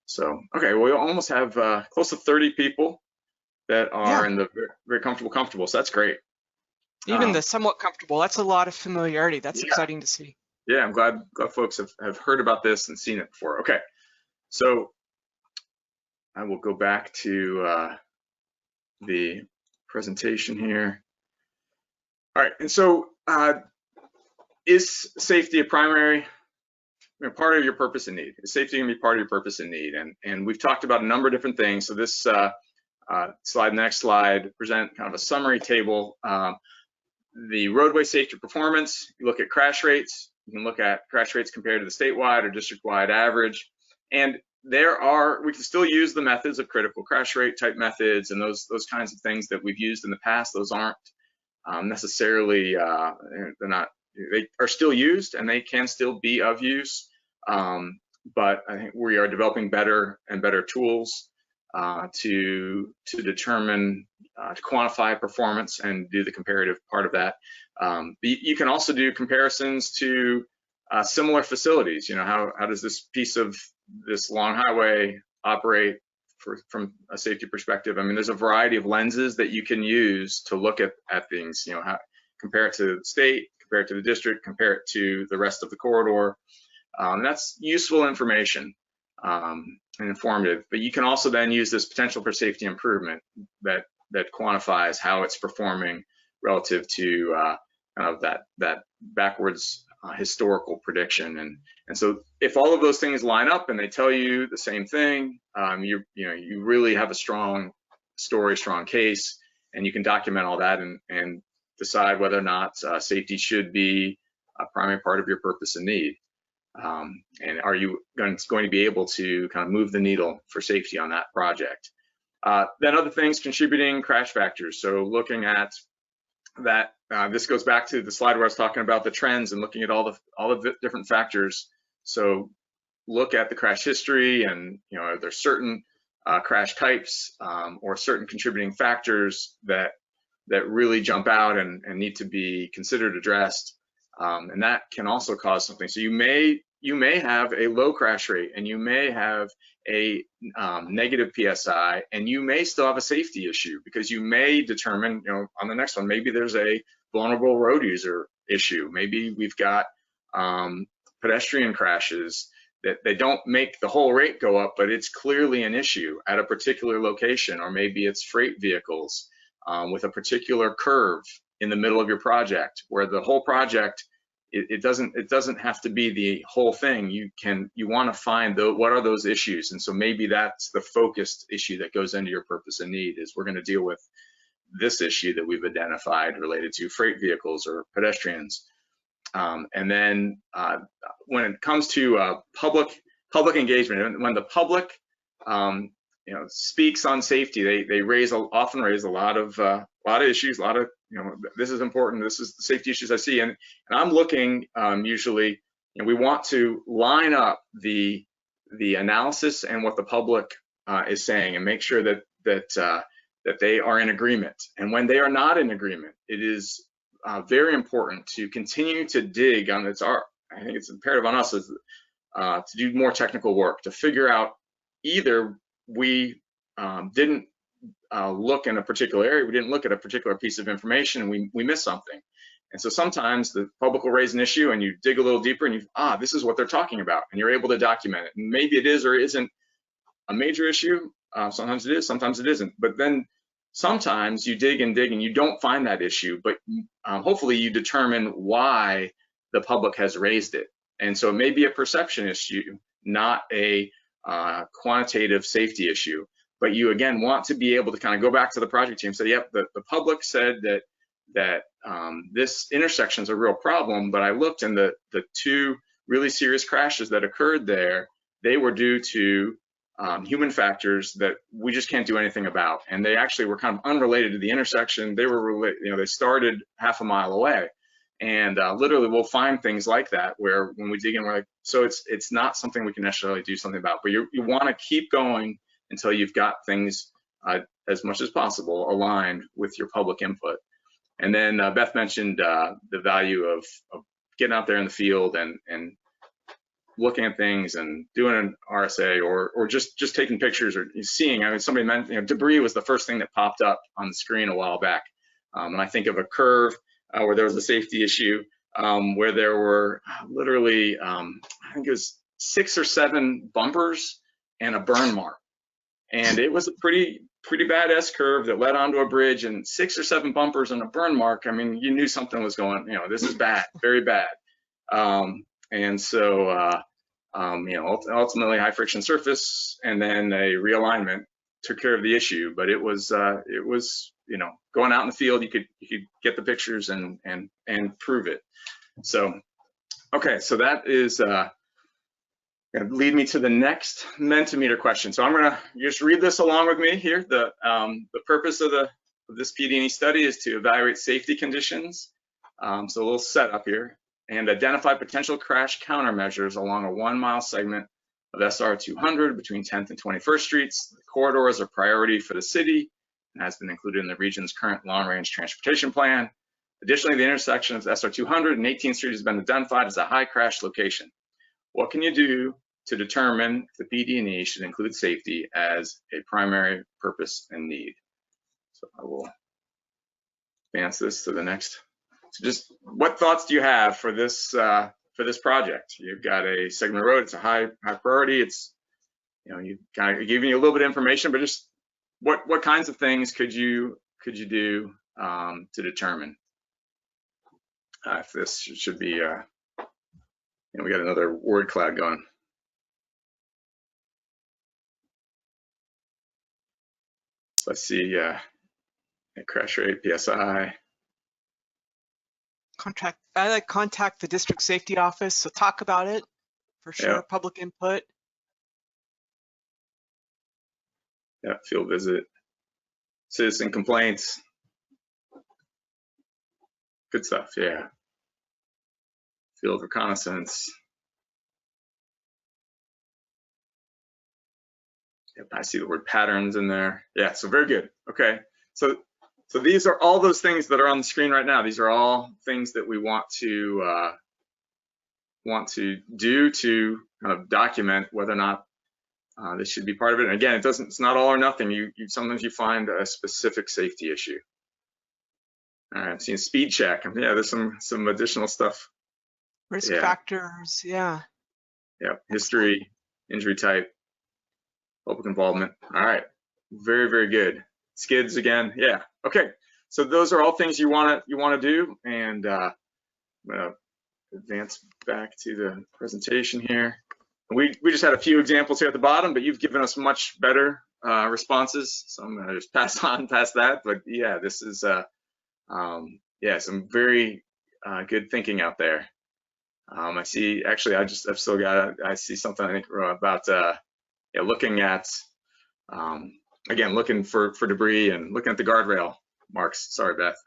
So, okay, we almost have close to 30 people that are in the very comfortable. So that's great. Even the somewhat comfortable, that's a lot of familiarity. That's exciting to see. Yeah, I'm glad folks have heard about this and seen it before. Okay, so I will go back to the presentation here. All right, and so is safety a primary part of your purpose and need? Is safety gonna be part of your purpose and need? And we've talked about a number of different things. So this slide, next slide, present kind of a summary table. The roadway safety performance, you look at crash rates. You can look at crash rates compared to the statewide or district-wide average. And we can still use the methods of critical crash rate type methods and those kinds of things that we've used in the past. Those aren't necessarily, they are still used and they can still be of use. But I think we are developing better and better tools to determine, to quantify performance and do the comparative part of that. You can also do comparisons to similar facilities. You know, how does this piece of this long highway operate from a safety perspective. I mean, there's a variety of lenses that you can use to look at things, you know, compare it to the state, compare it to the district, compare it to the rest of the corridor. That's useful information and informative, but you can also then use this potential for safety improvement that quantifies how it's performing relative to kind of that backwards historical prediction. And so if all of those things line up and they tell you the same thing, you really have a strong story, strong case, and you can document all that and decide whether or not safety should be a primary part of your purpose and need. And are you going to be able to kind of move the needle for safety on that project? Then other things, contributing crash factors. So looking at that, this goes back to the slide where I was talking about the trends and looking at all the different factors. So look at the crash history, and you know, are there certain crash types or certain contributing factors that really jump out and need to be considered, addressed, and that can also cause something. So you may have a low crash rate, and you may have a negative PSI, and you may still have a safety issue, because you may determine, you know, on the next one, maybe there's a vulnerable road user issue. Maybe we've got pedestrian crashes that they don't make the whole rate go up, but it's clearly an issue at a particular location, or maybe it's freight vehicles with a particular curve in the middle of your project, where the whole project, it doesn't have to be the whole thing. You want to find what are those issues, and so maybe that's the focused issue that goes into your purpose and need, is we're going to deal with this issue that we've identified related to freight vehicles or pedestrians. And then when it comes to public engagement, when the public speaks on safety, they often raise a lot of issues, a lot of, this is important, this is the safety issues I see, and I'm looking usually, we want to line up the analysis and what the public is saying, and make sure that they are in agreement. And when they are not in agreement, it is very important to continue to dig on I think it's imperative on us to do more technical work to figure out, either we didn't look in a particular area, we didn't look at a particular piece of information, and we missed something. And so sometimes the public will raise an issue, and you dig a little deeper, and this is what they're talking about, and you're able to document it. And maybe it is or isn't a major issue. Sometimes it is, sometimes it isn't. But then sometimes you dig and you don't find that issue, but hopefully you determine why the public has raised it. And so it may be a perception issue, not a quantitative safety issue. But you, again, want to be able to kind of go back to the project team and say, yep, the public said that this intersection is a real problem, but I looked, and the two really serious crashes that occurred there, they were due to human factors that we just can't do anything about. And they actually were kind of unrelated to the intersection. They were, they started half a mile away. And literally we'll find things like that, where when we dig in, we're like, so it's not something we can necessarily do something about, but you want to keep going until you've got things as much as possible aligned with your public input. And then Beth mentioned the value of getting out there in the field and looking at things and doing an RSA or just taking pictures or seeing. I mean, somebody mentioned, debris was the first thing that popped up on the screen a while back. And I think of a curve where there was a safety issue, where there were literally, I think it was 6 or 7 bumpers and a burn mark. And it was a pretty bad S-curve that led onto a bridge, and 6 or 7 bumpers and a burn mark. I mean, you knew something was going, this is bad, very bad. And so, ultimately high friction surface and then a realignment took care of the issue. But it was going out in the field, you could get the pictures and prove it. So, okay, so that is going to lead me to the next Mentimeter question. So I'm going to just read this along with me here. The purpose of this PD&E study is to evaluate safety conditions. So a little setup here, and identify potential crash countermeasures along a 1-mile segment of SR 200 between 10th and 21st Streets. The corridor is a priority for the city and has been included in the region's current long-range transportation plan. Additionally, the intersection of SR 200 and 18th Street has been identified as a high crash location. What can you do to determine if the PD&E should include safety as a primary purpose and need. So I will advance this to the next. So just what thoughts do you have for this project? You've got a segment road, it's a high priority, it's, you know, you kind of giving you a little bit of information, but just what kinds of things could you do to determine if this should be, you know, we got another word cloud going. So I see crash rate, PSI. I like contact the district safety office, so talk about it for sure. Yeah. Public input. Yeah, field visit, citizen complaints. Good stuff, yeah. Field reconnaissance. Yep, I see the word patterns in there. Yeah, so very good. Okay, so these are all those things that are on the screen right now. These are all things that we want to do to kind of document whether or not this should be part of it. And again, it's not all or nothing. Sometimes you find a specific safety issue. All right, I'm seeing speed check. Yeah, there's some additional stuff. Risk factors, yeah. Yep, history, injury type, public involvement. All right, very, very good. Skids again, yeah. Okay, so those are all things you want to do, and I'm gonna advance back to the presentation here. We just had a few examples here at the bottom, but you've given us much better responses, so I'm gonna just pass that. But yeah, this is some very good thinking out there. I see. Actually, I see something I think about looking at again, looking for debris and looking at the guardrail marks. Sorry, Beth.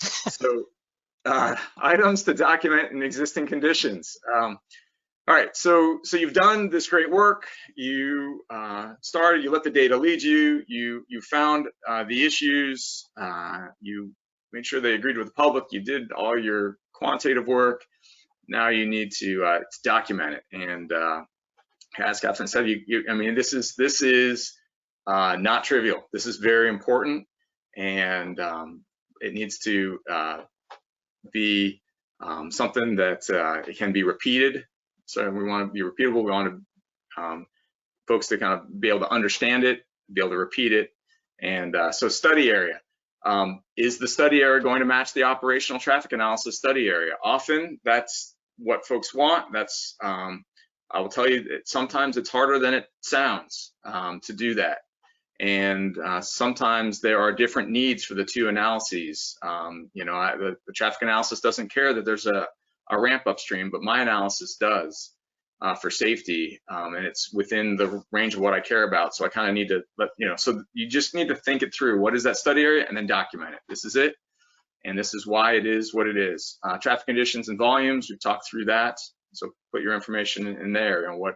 So items to document in existing conditions. All right, so you've done this great work. You started. You let the data lead you. You found the issues. You made sure they agreed with the public. You did all your quantitative work. Now you need to document it. And as Catherine said, I mean, this is not trivial. This is very important, and it needs to be something that it can be repeated. So we want to be repeatable. We want to folks to kind of be able to understand it, be able to repeat it. And so study area. Is the study area going to match the operational traffic analysis study area? Often that's what folks want. That's I will tell you that sometimes it's harder than it sounds to do that. And sometimes there are different needs for the two analyses. You know, the traffic analysis doesn't care that there's a ramp upstream, but my analysis does for safety, and it's within the range of what I care about. So I kind of need to so you just need to think it through. What is that study area? And then document it. This is it, and this is why it is what it is. Traffic conditions and volumes, we've talked through that. So put your information in there and what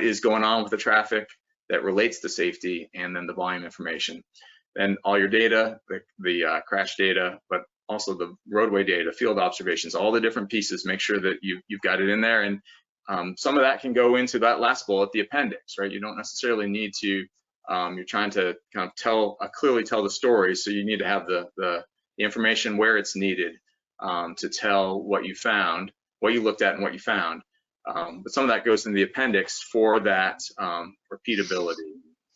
is going on with the traffic that relates to safety, and then the volume information. Then all your data, the crash data, but also the roadway data, field observations, all the different pieces, make sure that you've got it in there. And some of that can go into that last bullet, the appendix, right? You don't necessarily need to, you're trying to kind of clearly tell the story, so you need to have the information where it's needed to tell what you found, what you looked at and what you found. But some of that goes in the appendix for that repeatability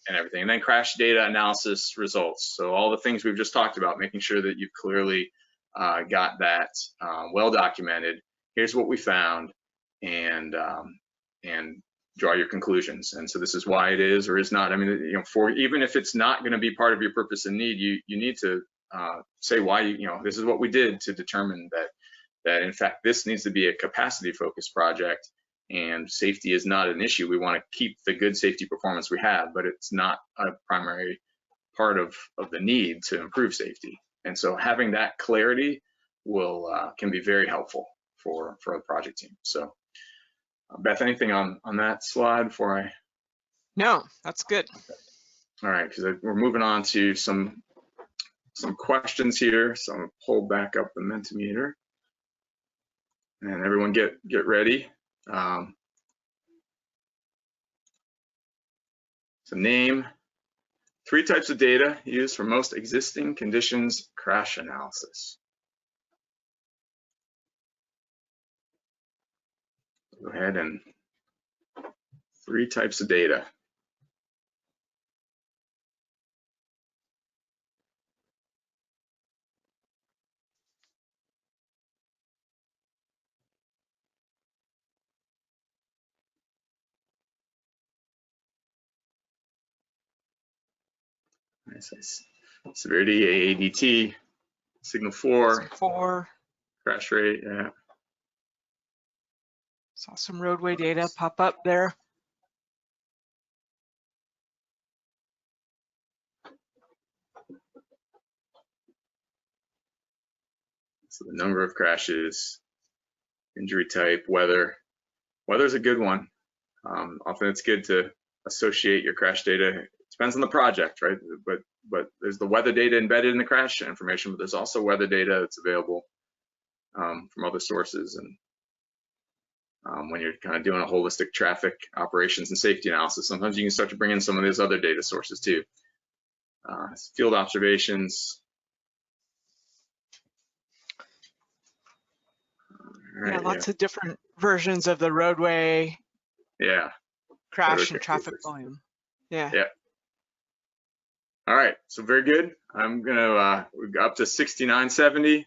and everything. And then crash data analysis results. So all the things we've just talked about, making sure that you've clearly got that well documented. Here's what we found, and draw your conclusions. And so this is why it is or is not. I mean, for even if it's not going to be part of your purpose and need, you need to say why this is what we did to determine that in fact this needs to be a capacity focused project, and safety is not an issue. We want to keep the good safety performance we have, but it's not a primary part of the need to improve safety. And so having that clarity can be very helpful for the project team. So Beth, anything on that slide before I? No, that's good. All right, because we're moving on to some questions here. So I'm gonna pull back up the Mentimeter. And everyone get ready. So name 3 types of data used for most existing conditions crash analysis. Go ahead and 3 types of data. Nice. Severity, AADT, signal 4, crash rate, yeah. Saw some roadway data pop up there. So the number of crashes, injury type, weather. Weather's a good one. Often it's good to associate your crash data. It depends on the project, right? But there's the weather data embedded in the crash information, but there's also weather data that's available from other sources. And when you're kind of doing a holistic traffic operations and safety analysis, sometimes you can start to bring in some of these other data sources too. Field observations. Right, yeah, lots of different versions of the roadway. Yeah. Crash and traffic volume. Yeah. Yeah. All right, so very good. I'm gonna, we've got up to 6970.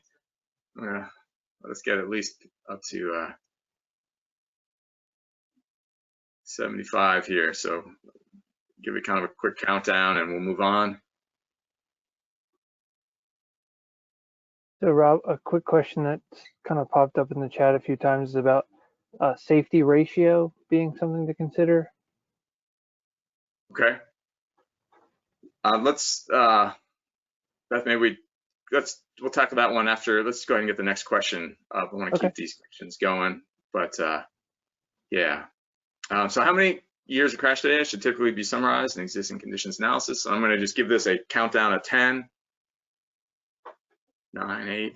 Let's get at least up to 75 here. So give it kind of a quick countdown and we'll move on. So Rob, a quick question that kind of popped up in the chat a few times is about safety ratio being something to consider. Okay. Beth, maybe we'll tackle that one after. Let's go ahead and get the next question up. I want to keep these questions going, but yeah. So how many years of crash data should typically be summarized in existing conditions analysis? So I'm going to just give this a countdown of 10, 9, 8.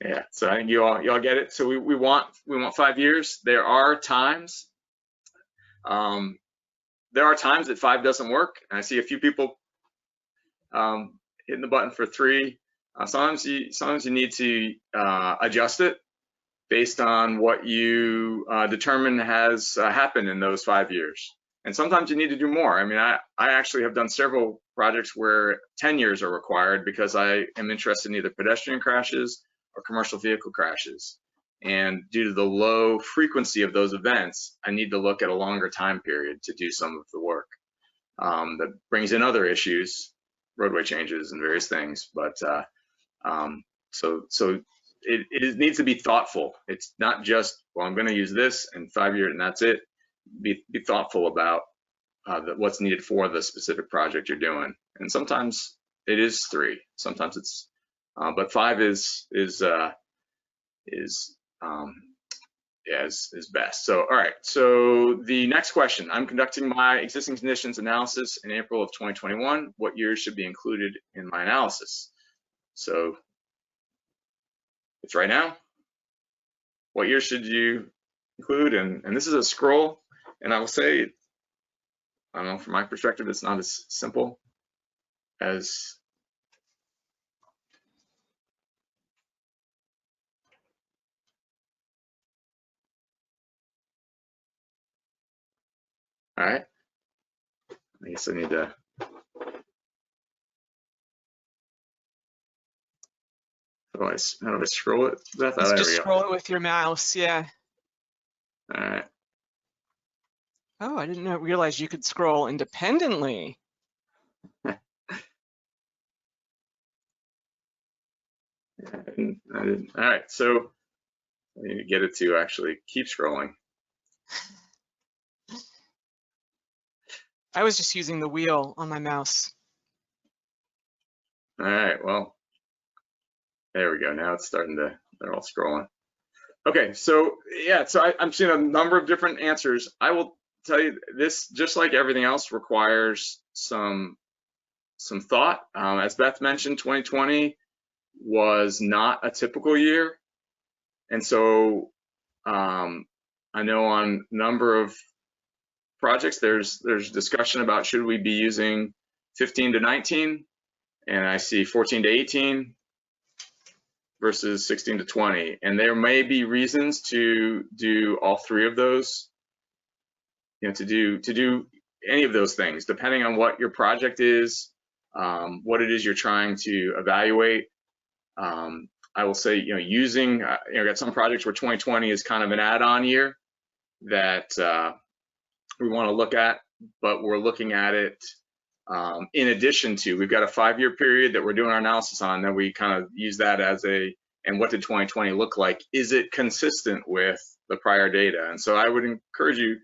Yeah. So I think you all get it. So we want 5 years. There are times that 5 doesn't work, and I see a few people hitting the button for 3. Sometimes you need to adjust it based on what you determine has happened in those 5 years. And sometimes you need to do more. I mean, I actually have done several projects where 10 years are required because I am interested in either pedestrian crashes or commercial vehicle crashes. And due to the low frequency of those events, I need to look at a longer time period to do some of the work. That brings in other issues, roadway changes and various things. But so it needs to be thoughtful. It's not just, well, I'm going to use this in 5 years and that's it. Be thoughtful about what's needed for the specific project you're doing. And sometimes it is 3. Sometimes it's, but 5 is best. So, all right, so the next question, I'm conducting my existing conditions analysis in April of 2021. What years should be included in my analysis? So it's right now. What year should you include? And this is a scroll, and I will say, I don't know, from my perspective, it's not as simple as all right. I guess I need to. How do I scroll it? Just scroll it with your mouse, yeah. All right. Oh, I didn't realize you could scroll independently. I didn't. All right, so I need to get it to actually keep scrolling. I was just using the wheel on my mouse. All right, well, there we go. Now it's starting to, they're all scrolling. Okay, so yeah, so I'm seeing a number of different answers. I will tell you this, just like everything else, requires some thought. As Beth mentioned, 2020 was not a typical year. And so I know on a number of projects, there's discussion about should we be using 15 to 19, and I see 14 to 18 versus 16 to 20. And there may be reasons to do all three of those, you know, to do any of those things, depending on what your project is, what it is you're trying to evaluate. I will say, you know, using, you know, got some projects where 2020 is kind of an add-on year that we want to look at, but we're looking at it in addition to, we've got a 5-year period that we're doing our analysis on, then we kind of use that as a, and what did 2020 look like? Is it consistent with the prior data? And so I would encourage you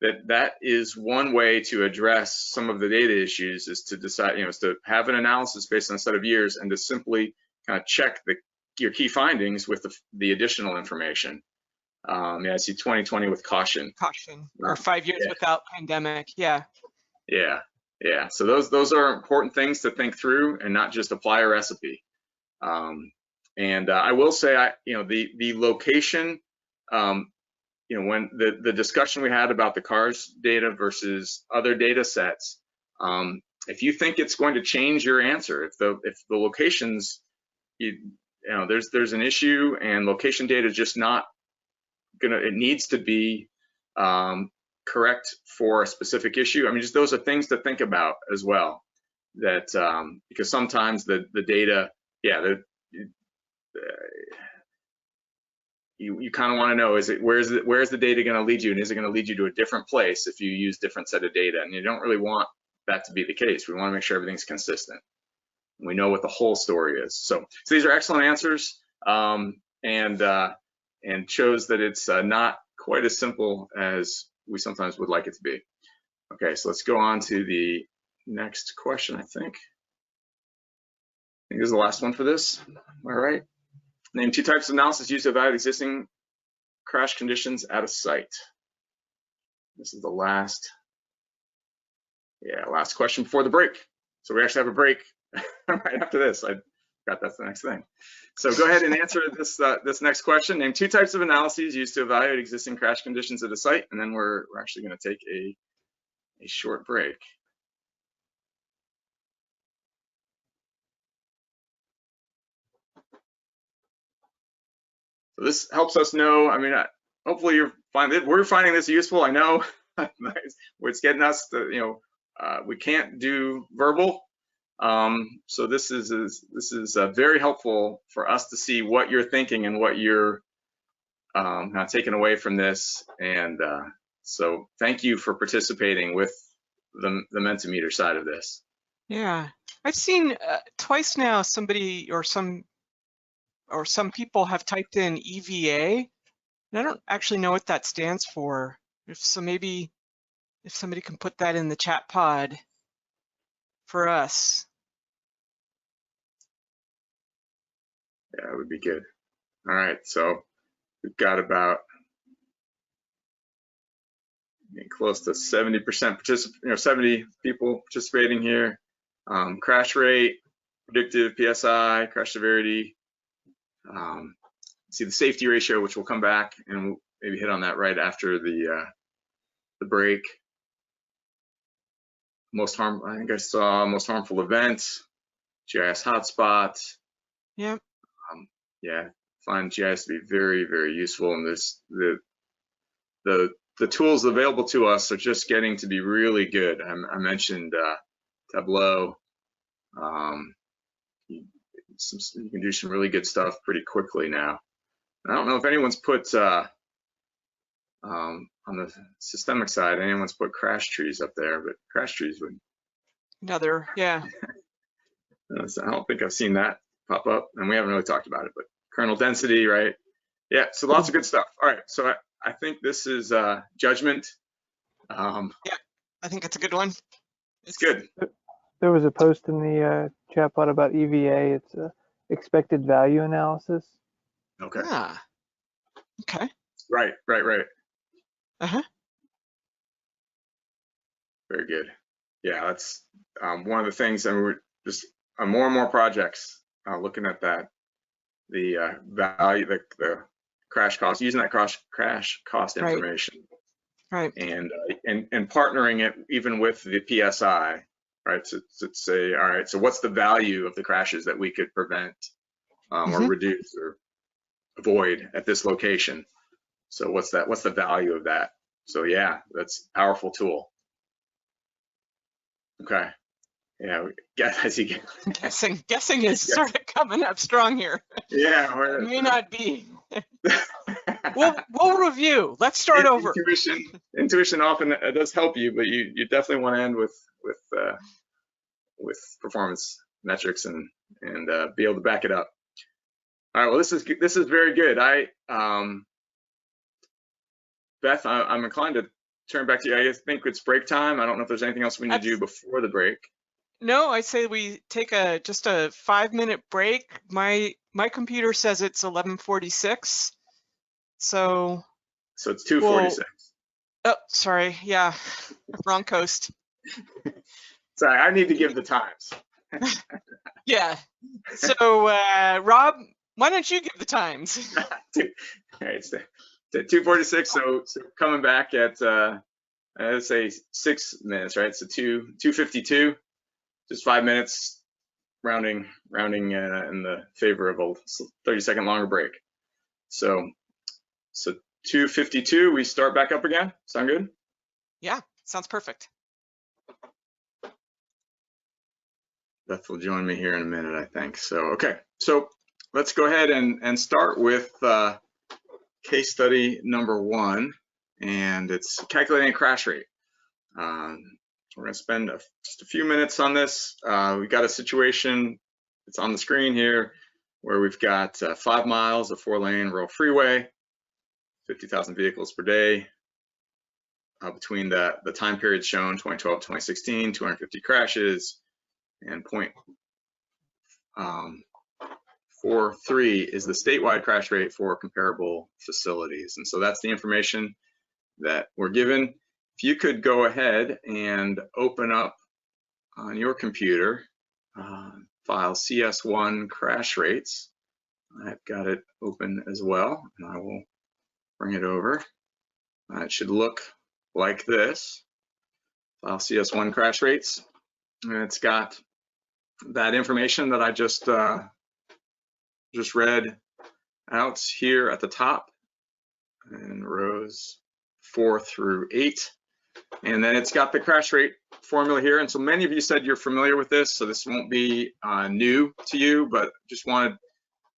that that is one way to address some of the data issues, is to decide, you know, is to have an analysis based on a set of years and to simply kind of check your key findings with the additional information. Yeah, I see 2020 with caution. Caution, or 5 years without pandemic. Yeah. Yeah. Yeah. So those are important things to think through and not just apply a recipe. And I will say, you know, the location, you know, when the discussion we had about the CARS data versus other data sets, if you think it's going to change your answer, if the locations, you know, there's an issue and location data is just not gonna, it needs to be correct for a specific issue. I mean, just those are things to think about as well. That because sometimes the data, yeah, you kind of want to know, is it where's the data going to lead you, and is it going to lead you to a different place if you use different set of data? And you don't really want that to be the case. We want to make sure everything's consistent. We know what the whole story is. So these are excellent answers, and shows that it's not quite as simple as we sometimes would like it to be. Okay, so let's go on to the next question. I think this is the last one for this. All right. Name 2 types of analysis used to evaluate existing crash conditions at a site. This is the last question before the break. So we actually have a break right after this. I forgot that's the next thing. So go ahead and answer this next question. Name 2 types of analyses used to evaluate existing crash conditions at a site, and then we're actually going to take a short break. So this helps us know, I mean, hopefully we're finding this useful. I know it's getting us to, you know, we can't do verbal. So this is very helpful for us to see what you're thinking and what you're not taking away from this. And so thank you for participating with the Mentimeter side of this. Yeah, I've seen twice now somebody or some people have typed in EVA, and I don't actually know what that stands for. Maybe if somebody can put that in the chat pod for us. Yeah, it would be good. All right, so we've got about close to 70% 70 people participating here. Crash rate, predictive PSI, crash severity. See the safety ratio, which we'll come back and we'll maybe hit on that right after the break. I think I saw most harmful events, GIS hotspots. Yep. Yeah, find GIS to be very, very useful, and the tools available to us are just getting to be really good. I mentioned Tableau. You can do some really good stuff pretty quickly now. I don't know if anyone's put on the systemic side, anyone's put crash trees up there, but crash trees would. Another, yeah. I don't think I've seen that pop up, and we haven't really talked about it, but kernel density, right? Yeah, so lots of good stuff. All right, so I think this is judgment. Yeah, I think it's a good one. It's good. There was a post in the chat pod about EVA. It's expected value analysis. Okay. Ah, okay. Right. Uh-huh. Very good. Yeah, that's one of the things, and we're just on more and more projects looking at that. The value, the crash cost, using that crash cost Right. information, Right. and partnering it even with the PSI, right? To say, all right, so what's the value of the crashes that we could prevent or reduce or avoid at this location? So what's the value of that? So yeah, that's a powerful tool. Okay. Yeah, Guessing is sort of coming up strong here. Yeah, It may not be. We'll review. Let's start over. Intuition often does help you, but you definitely want to end with performance metrics and be able to back it up. All right. Well, this is very good. Beth, I'm inclined to turn back to you. I think it's break time. I don't know if there's anything else we need to do before the break. No, I say we take just a 5-minute break. My computer says it's 11:46. So it's 2:46. Oh, sorry. Yeah, wrong coast. Sorry, I need to give the times. Yeah. So Rob, why don't you give the times? All right, it's 2:46. So coming back at let's say 6 minutes, right? So 2:52. Just 5 minutes, rounding in the favor of a 30-second longer break. So 2:52, we start back up again. Sound good? Yeah, sounds perfect. Beth will join me here in a minute, I think. So okay, so let's go ahead and start with case study number 1, and it's calculating a crash rate. We're going to spend just a few minutes on this. We've got a situation, it's on the screen here, where we've got 5 miles of 4-lane rural freeway, 50,000 vehicles per day. Between the time periods shown, 2012 to 2016, 250 crashes, and 0.43 is the statewide crash rate for comparable facilities. And so that's the information that we're given. If you could go ahead and open up on your computer file CS1 crash rates. I've got it open as well, and I will bring it over. It should look like this. File CS1 crash rates, and it's got that information that I just read out here at the top, and rows 4 through 8. And then it's got the crash rate formula here. And so many of you said you're familiar with this, so this won't be new to you, but just want to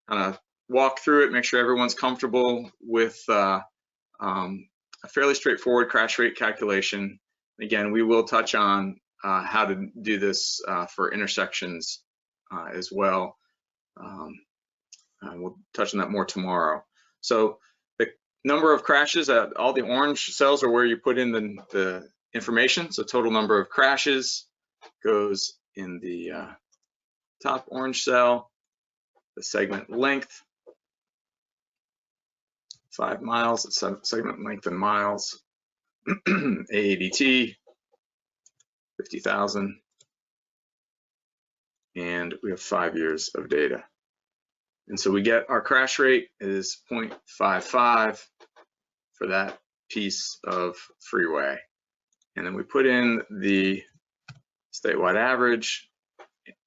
kind of walk through it, make sure everyone's comfortable with a fairly straightforward crash rate calculation. Again, we will touch on how to do this for intersections as well. We'll touch on that more tomorrow. So the number of crashes, all the orange cells are where you put in the information. So total number of crashes goes in the top orange cell. The segment length, 5 miles, it's segment length in miles. AADT, 50,000. And we have 5 years of data. And so we get our crash rate is 0.55 for that piece of freeway. And then we put in the statewide average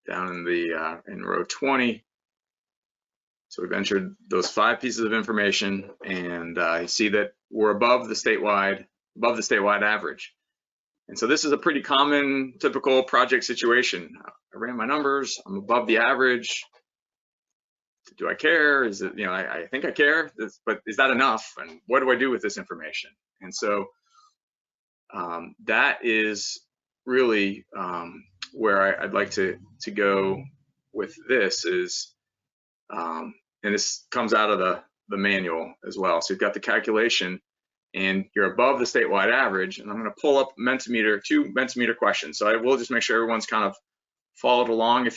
down in the in row 20. So we've entered those 5 pieces of information, and you see that we're above the statewide average. And so this is a pretty common, typical project situation. I ran my numbers, I'm above the average. Do I care? Is it, I think I care, but is that enough? And what do I do with this information? And so that is really where I'd like to go with this is, and this comes out of the manual as well. So you've got the calculation and you're above the statewide average, and I'm going to pull up Mentimeter, 2 Mentimeter questions. So I will just make sure everyone's kind of followed along.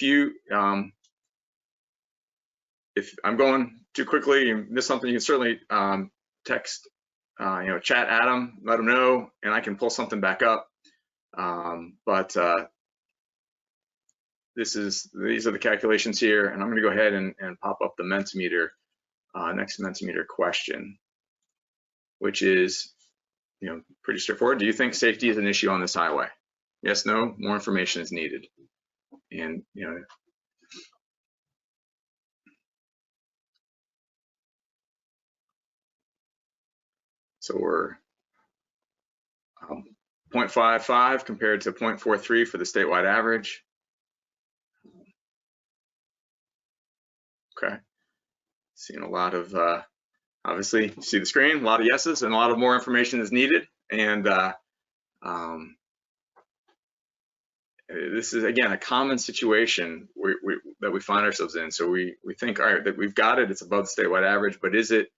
If I'm going too quickly and miss something, you can certainly text, chat Adam, let him know, and I can pull something back up. These are the calculations here, and I'm going to go ahead and pop up the Mentimeter next Mentimeter question, which is, pretty straightforward. Do you think safety is an issue on this highway? Yes, no, more information is needed. And, so we're 0.55 compared to 0.43 for the statewide average. Okay, seeing a lot of, obviously, you see the screen, a lot of yeses, and a lot of more information is needed. And this is, again, a common situation that we find ourselves in. So we think, all right, that we've got it, it's above the statewide average, but is it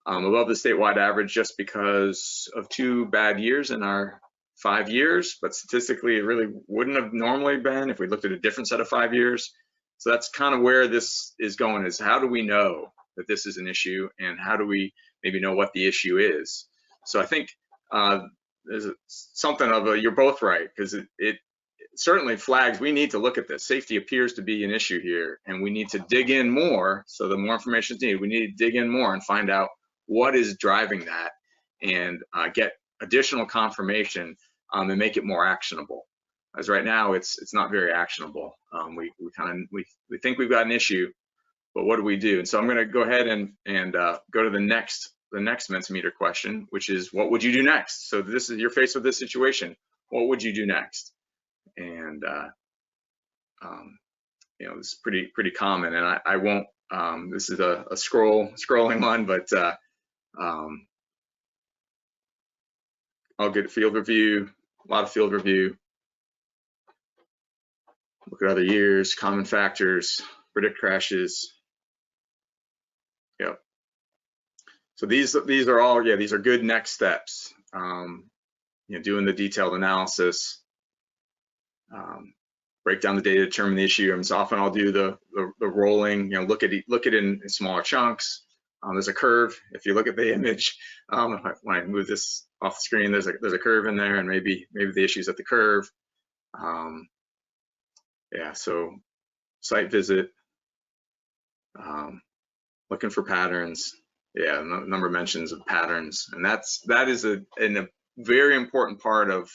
above the statewide average just because of 2 bad years in our 5 years? But statistically, it really wouldn't have normally been if we looked at a different set of 5 years. So that's kind of where this is going, is how do we know that this is an issue, and how do we maybe know what the issue is? So I think there's something of you're both right, because it certainly flags we need to look at this. Safety appears to be an issue here, and we need to dig in more. So the more information is needed, we need to dig in more and find out what is driving that, and get additional confirmation and make it more actionable. As right now, it's not very actionable. We think we've got an issue, but what do we do? And so I'm going to go ahead and go to the next Mentimeter question, which is, what would you do next? So this is, you're faced with this situation. What would you do next? And this is pretty common, and I won't. This is a scrolling one, but I'll get field review, a lot of field review. Look at other years, common factors, predict crashes. Yep. So these are all, these are good next steps. Doing the detailed analysis, break down the data, determine the issue. So often I'll do the rolling, look at it in smaller chunks. There's a curve. If you look at the image, when I move this off the screen, there's a curve in there, and maybe the issue's at the curve. So site visit, looking for patterns. Number of mentions of patterns, and that is a very important part of,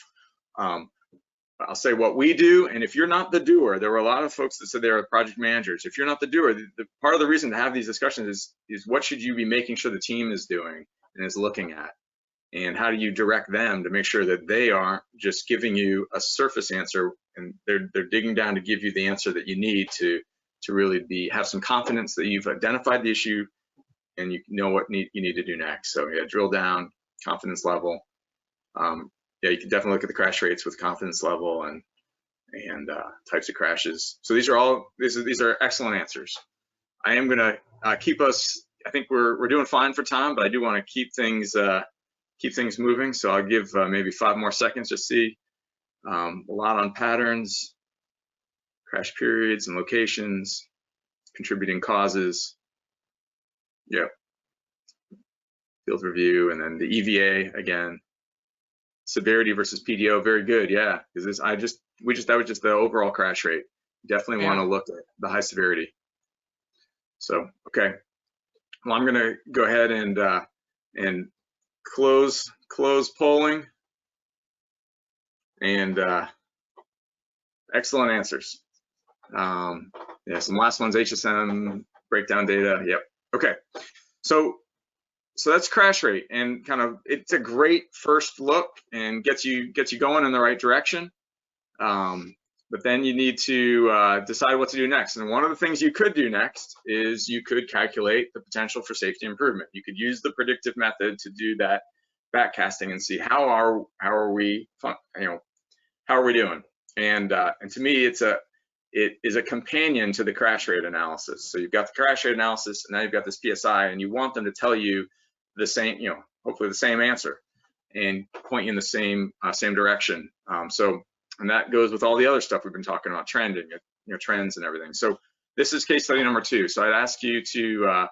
I'll say, what we do. And if you're not the doer, there were a lot of folks that said they were project managers. If you're not the doer, the part of the reason to have these discussions is what should you be making sure the team is doing and is looking at, and how do you direct them to make sure that they aren't just giving you a surface answer, and they're digging down to give you the answer that you need to really have some confidence that you've identified the issue and you know what you need to do next. So drill down, confidence level. You can definitely look at the crash rates with confidence level and types of crashes. So these are excellent answers. I am going to keep us. I think we're doing fine for time, but I do want to keep things moving. So I'll give maybe 5 more seconds to see a lot on patterns, crash periods and locations, contributing causes. Yep. Field review, and then the EVA again. Severity versus PDO, very good, yeah. Because that was just the overall crash rate. Definitely want to look at the high severity. So okay, well, I'm gonna go ahead and close polling, and excellent answers. Some last ones, HSM breakdown data. Yep. Okay. So that's crash rate, and kind of it's a great first look and gets you going in the right direction. But then you need to decide what to do next. And one of the things you could do next is you could calculate the potential for safety improvement. You could use the predictive method to do that backcasting and see how are we doing. And to me, it is a companion to the crash rate analysis. So you've got the crash rate analysis, and now you've got this PSI, and you want them to tell you the same, hopefully the same answer, and point you in the same direction. And that goes with all the other stuff we've been talking about, trending, trends and everything. So this is case study number 2. So I'd ask you to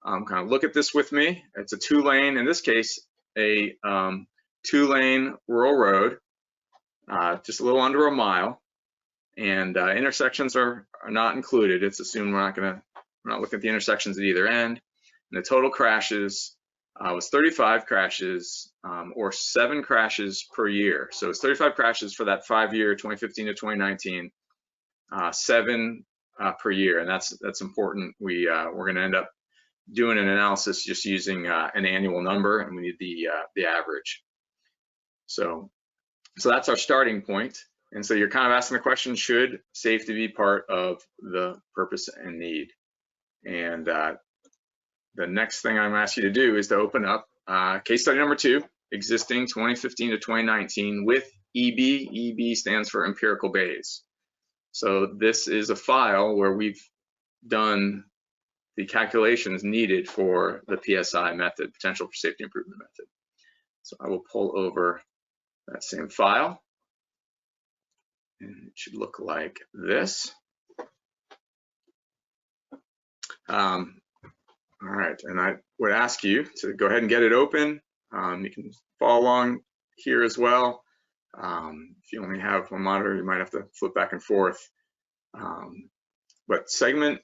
kind of look at this with me. It's a 2-lane, in this case, a 2-lane rural road, just a little under a mile, and intersections are not included. It's assumed we're not looking at the intersections at either end. And the total crashes was 35 crashes, or 7 crashes per year. So it's 35 crashes for that 5-year, 2015 to 2019, 7 per year, and that's important. We're going to end up doing an analysis just using an annual number, and we need the average. So that's our starting point. And so you're kind of asking the question, should safety be part of the purpose and need? And the next thing I'm going to ask you to do is to open up case study number 2, existing 2015 to 2019 with EB. EB stands for empirical bays. So this is a file where we've done the calculations needed for the PSI method, potential for safety improvement method. So I will pull over that same file, and it should look like this. All right, and I would ask you to go ahead and get it open. You can follow along here as well. If you only have one monitor, you might have to flip back and forth. But segment,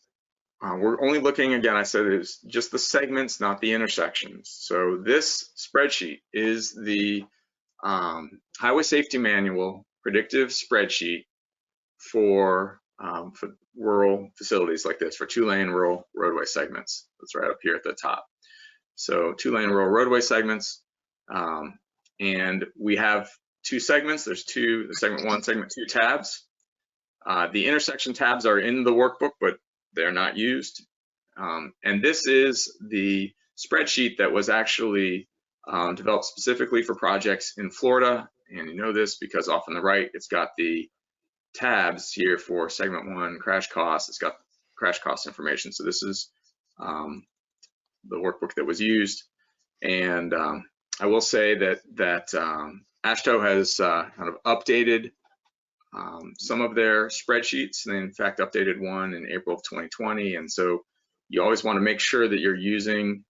we're only looking, again, I said it is just the segments, not the intersections. So this spreadsheet is the Highway Safety Manual predictive spreadsheet for rural facilities like this, for 2-lane rural roadway segments. That's right up here at the top. So 2-lane rural roadway segments, and we have 2 segments. There's the segment 1, segment 2 tabs. The intersection tabs are in the workbook, but they're not used. And this is the spreadsheet that was actually developed specifically for projects in Florida. And you know this because off on the right, it's got the tabs here for segment 1, crash costs. It's got crash cost information. So this is the workbook that was used. And I will say that AASHTO has kind of updated some of their spreadsheets. They in fact updated one in April of 2020. And so you always want to make sure that you're using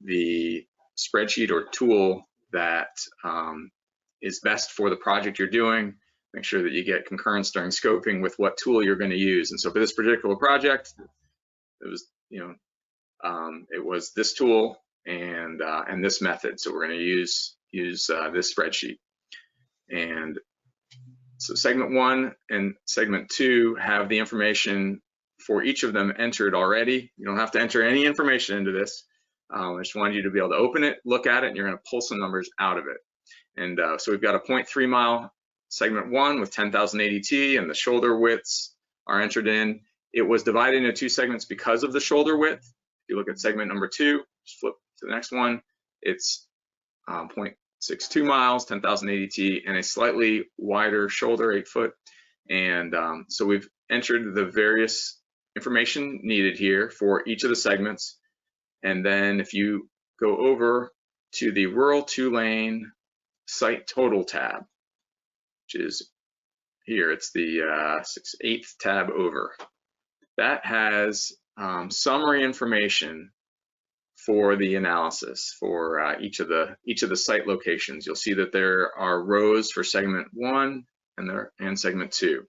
the spreadsheet or tool that is best for the project you're doing. Make sure that you get concurrence during scoping with what tool you're going to use. And so for this particular project, it was, it was this tool and this method. So we're going to use this spreadsheet. And so segment 1 and segment 2 have the information for each of them entered already. You don't have to enter any information into this. I just wanted you to be able to open it, look at it, and you're going to pull some numbers out of it. And so we've got a 0.3 mile segment 1 with 10,000 ADT, and the shoulder widths are entered in. It was divided into 2 segments because of the shoulder width. If you look at segment number 2, just flip to the next one, it's 0.62 miles, 10,000 ADT, and a slightly wider shoulder, 8 foot. And so we've entered the various information needed here for each of the segments. And then if you go over to the rural 2-lane site total tab, which is here, it's the 8th tab over. That has summary information for the analysis for each of the site locations. You'll see that there are rows for segment 1 and segment 2.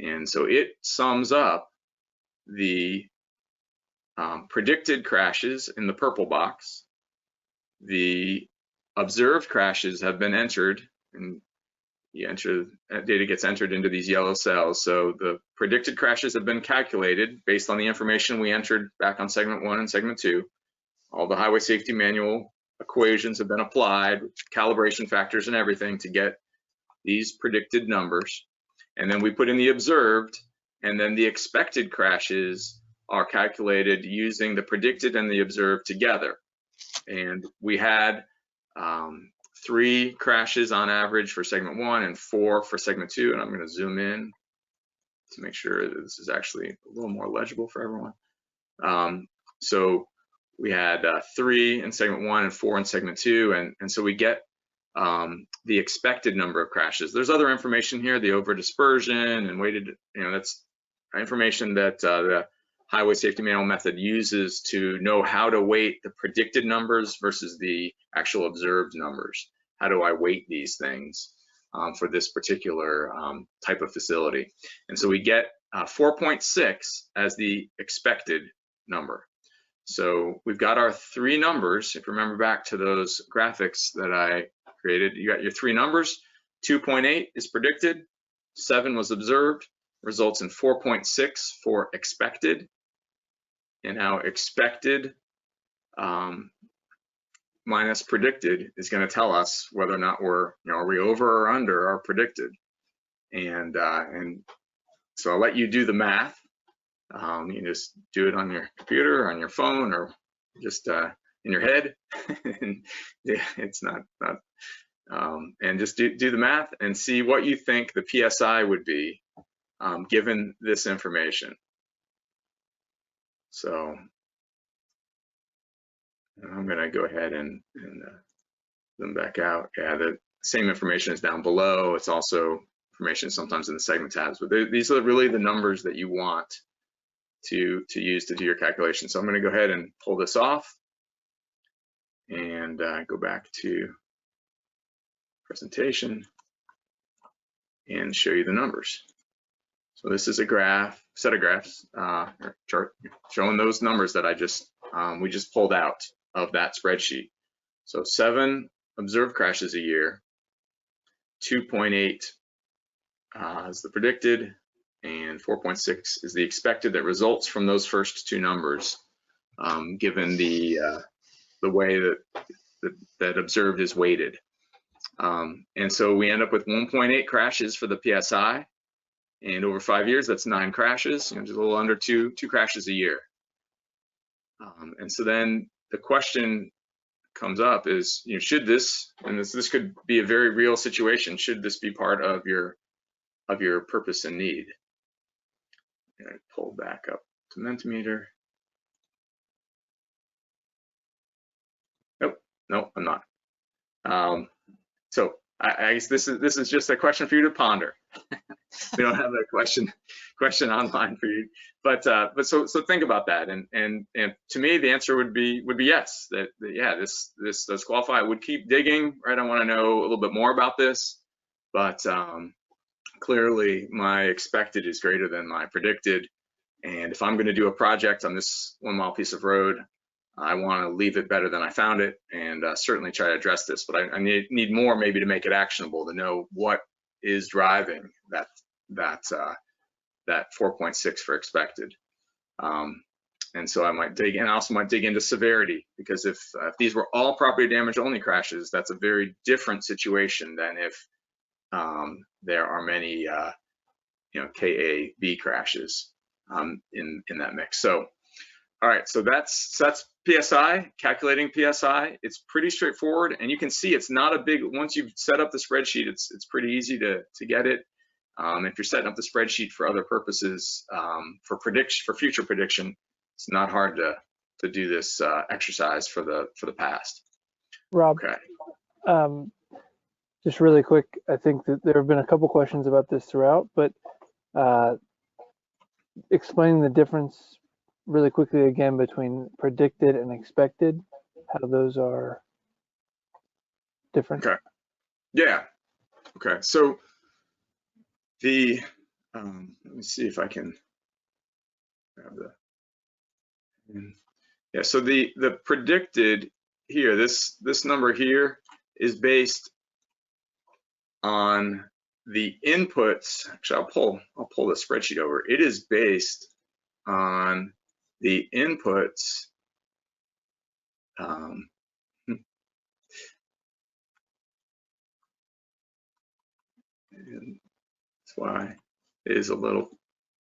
And so it sums up the predicted crashes in the purple box. The observed crashes have been entered, and data gets entered into these yellow cells. So the predicted crashes have been calculated based on the information we entered back on segment 1 and segment 2. All the Highway Safety Manual equations have been applied, calibration factors and everything to get these predicted numbers. And then we put in the observed, and then the expected crashes are calculated using the predicted and the observed together. And we had 3 crashes on average for segment 1 and 4 for segment 2. And I'm going to zoom in to make sure that this is actually a little more legible for everyone. So we had 3 in segment 1 and 4 in segment 2. And so we get the expected number of crashes. There's other information here, the over dispersion and weighted, that's information that the Highway Safety Manual method uses to know how to weight the predicted numbers versus the actual observed numbers. How do I weight these things for this particular type of facility? And so we get 4.6 as the expected number. So we've got our three numbers. If you remember back to those graphics that I created, you got your three numbers. 2.8 is predicted, 7 was observed, results in 4.6 for expected. And now expected minus predicted is going to tell us whether or not we're, are we over or under our predicted. And so I'll let you do the math. You can just do it on your computer, on your phone, or just in your head. And yeah, it's not and just do the math and see what you think the PSI would be given this information. So I'm going to go ahead and zoom back out. Yeah, the same information is down below. It's also information sometimes in the segment tabs, but these are really the numbers that you want to use to do your calculation. So I'm going to go ahead and pull this off and go back to presentation and show you the numbers. So this is a set of graphs, or chart showing those numbers that we just pulled out of that spreadsheet. So 7 observed crashes a year, 2.8 is the predicted, and 4.6 is the expected that results from those first two numbers, given the way that observed is weighted. And so we end up with 1.8 crashes for the PSI, and over 5 years, that's 9 crashes, just a little under two crashes a year. And so then the question comes up is, should this, and this could be a very real situation, should this be part of your purpose and need? And I pull back up to Mentimeter. Nope, I'm not. So I guess this is just a question for you to ponder. We don't have a question online for you, but so think about that, and to me the answer would be yes, that yeah, this does qualify. I would keep digging, right? I want to know a little bit more about this, but clearly my expected is greater than my predicted, and if I'm going to do a project on this 1 mile piece of road, I want to leave it better than I found it, and certainly try to address this. But I need more maybe to make it actionable, to know what is driving that 4.6 for expected. And so I might dig, and I also might dig into severity, because if these were all property damage only crashes, that's a very different situation than if there are many KAB crashes in that mix. So all right, so that's PSI, calculating PSI. It's pretty straightforward, and you can see it's not a big, once you've set up the spreadsheet, it's pretty easy to get it. If you're setting up the spreadsheet for other purposes, for future prediction, it's not hard to do this exercise for the past. Rob, okay. Just really quick, I think that there have been a couple questions about this throughout, but explaining the difference really quickly again between predicted and expected, how those are different. Okay. Yeah. Okay. So the let me see if I can grab yeah. So the predicted here, this number here is based on the inputs. Actually, I'll pull the spreadsheet over. It is based on the inputs and that's why it is a little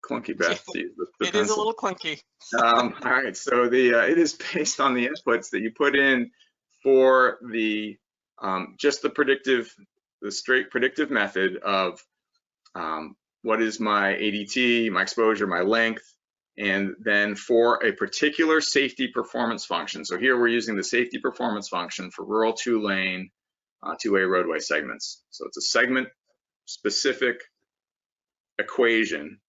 clunky, Beth, to use the it pencil. Is a little clunky. All right, so it is based on the inputs that you put in for the just the straight predictive method of what is my ADT, my exposure, my length, and then for a particular safety performance function. So here we're using the safety performance function for rural 2-lane, 2-way roadway segments. So it's a segment-specific equation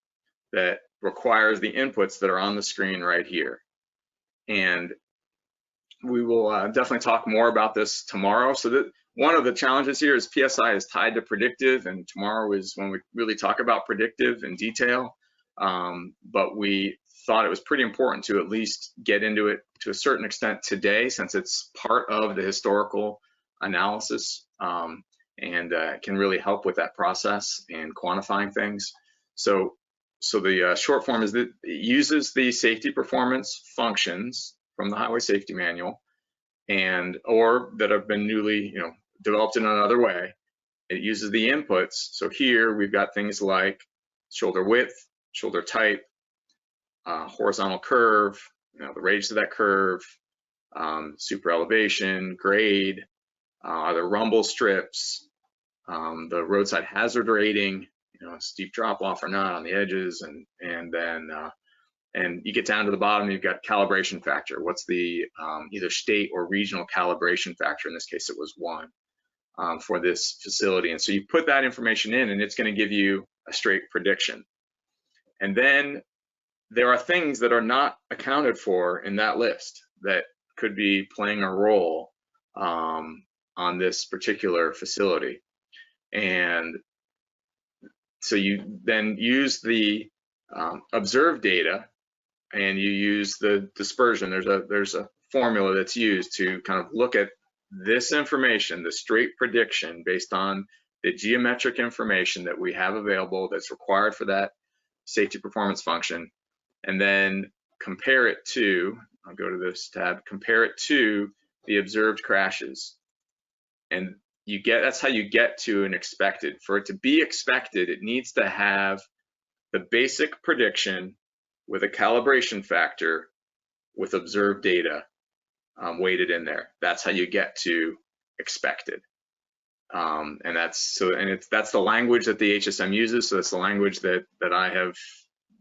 that requires the inputs that are on the screen right here. And we will definitely talk more about this tomorrow. So that one of the challenges here is PSI is tied to predictive, and tomorrow is when we really talk about predictive in detail. but we thought it was pretty important to at least get into it to a certain extent today, since it's part of the historical analysis, and can really help with that process and quantifying things. So the short form is that it uses the safety performance functions from the Highway Safety Manual, or that have been newly, developed in another way. It uses the inputs. So here we've got things like shoulder width, shoulder type, horizontal curve, the radius of that curve, super elevation, grade, are there rumble strips, the roadside hazard rating, steep drop off or not on the edges, and then you get down to the bottom, you've got calibration factor. What's the either state or regional calibration factor? In this case, it was 1 for this facility. And so you put that information in, and it's going to give you a straight prediction. And then there are things that are not accounted for in that list that could be playing a role on this particular facility. And so you then use the observed data, and you use the dispersion. There's a formula that's used to kind of look at this information, the straight prediction based on the geometric information that we have available that's required for that safety performance function, and then compare it to, I'll go to this tab, compare it to the observed crashes. And that's how you get to an expected. For it to be expected, it needs to have the basic prediction with a calibration factor with observed data weighted in there. That's how you get to expected. And that's the language that the HSM uses. So that's the language that I have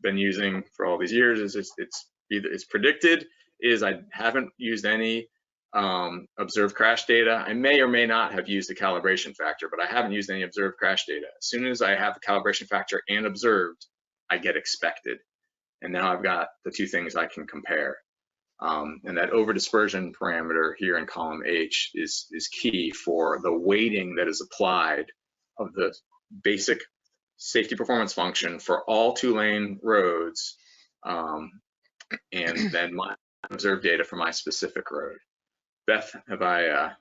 been using for all these years. It's predicted, I haven't used any observed crash data. I may or may not have used the calibration factor, but I haven't used any observed crash data. As soon as I have the calibration factor and observed, I get expected. And now I've got the two things I can compare. And that over dispersion parameter here in column H is key for the weighting that is applied of the basic safety performance function for all 2-lane roads, and then my observed data for my specific road. Beth, have I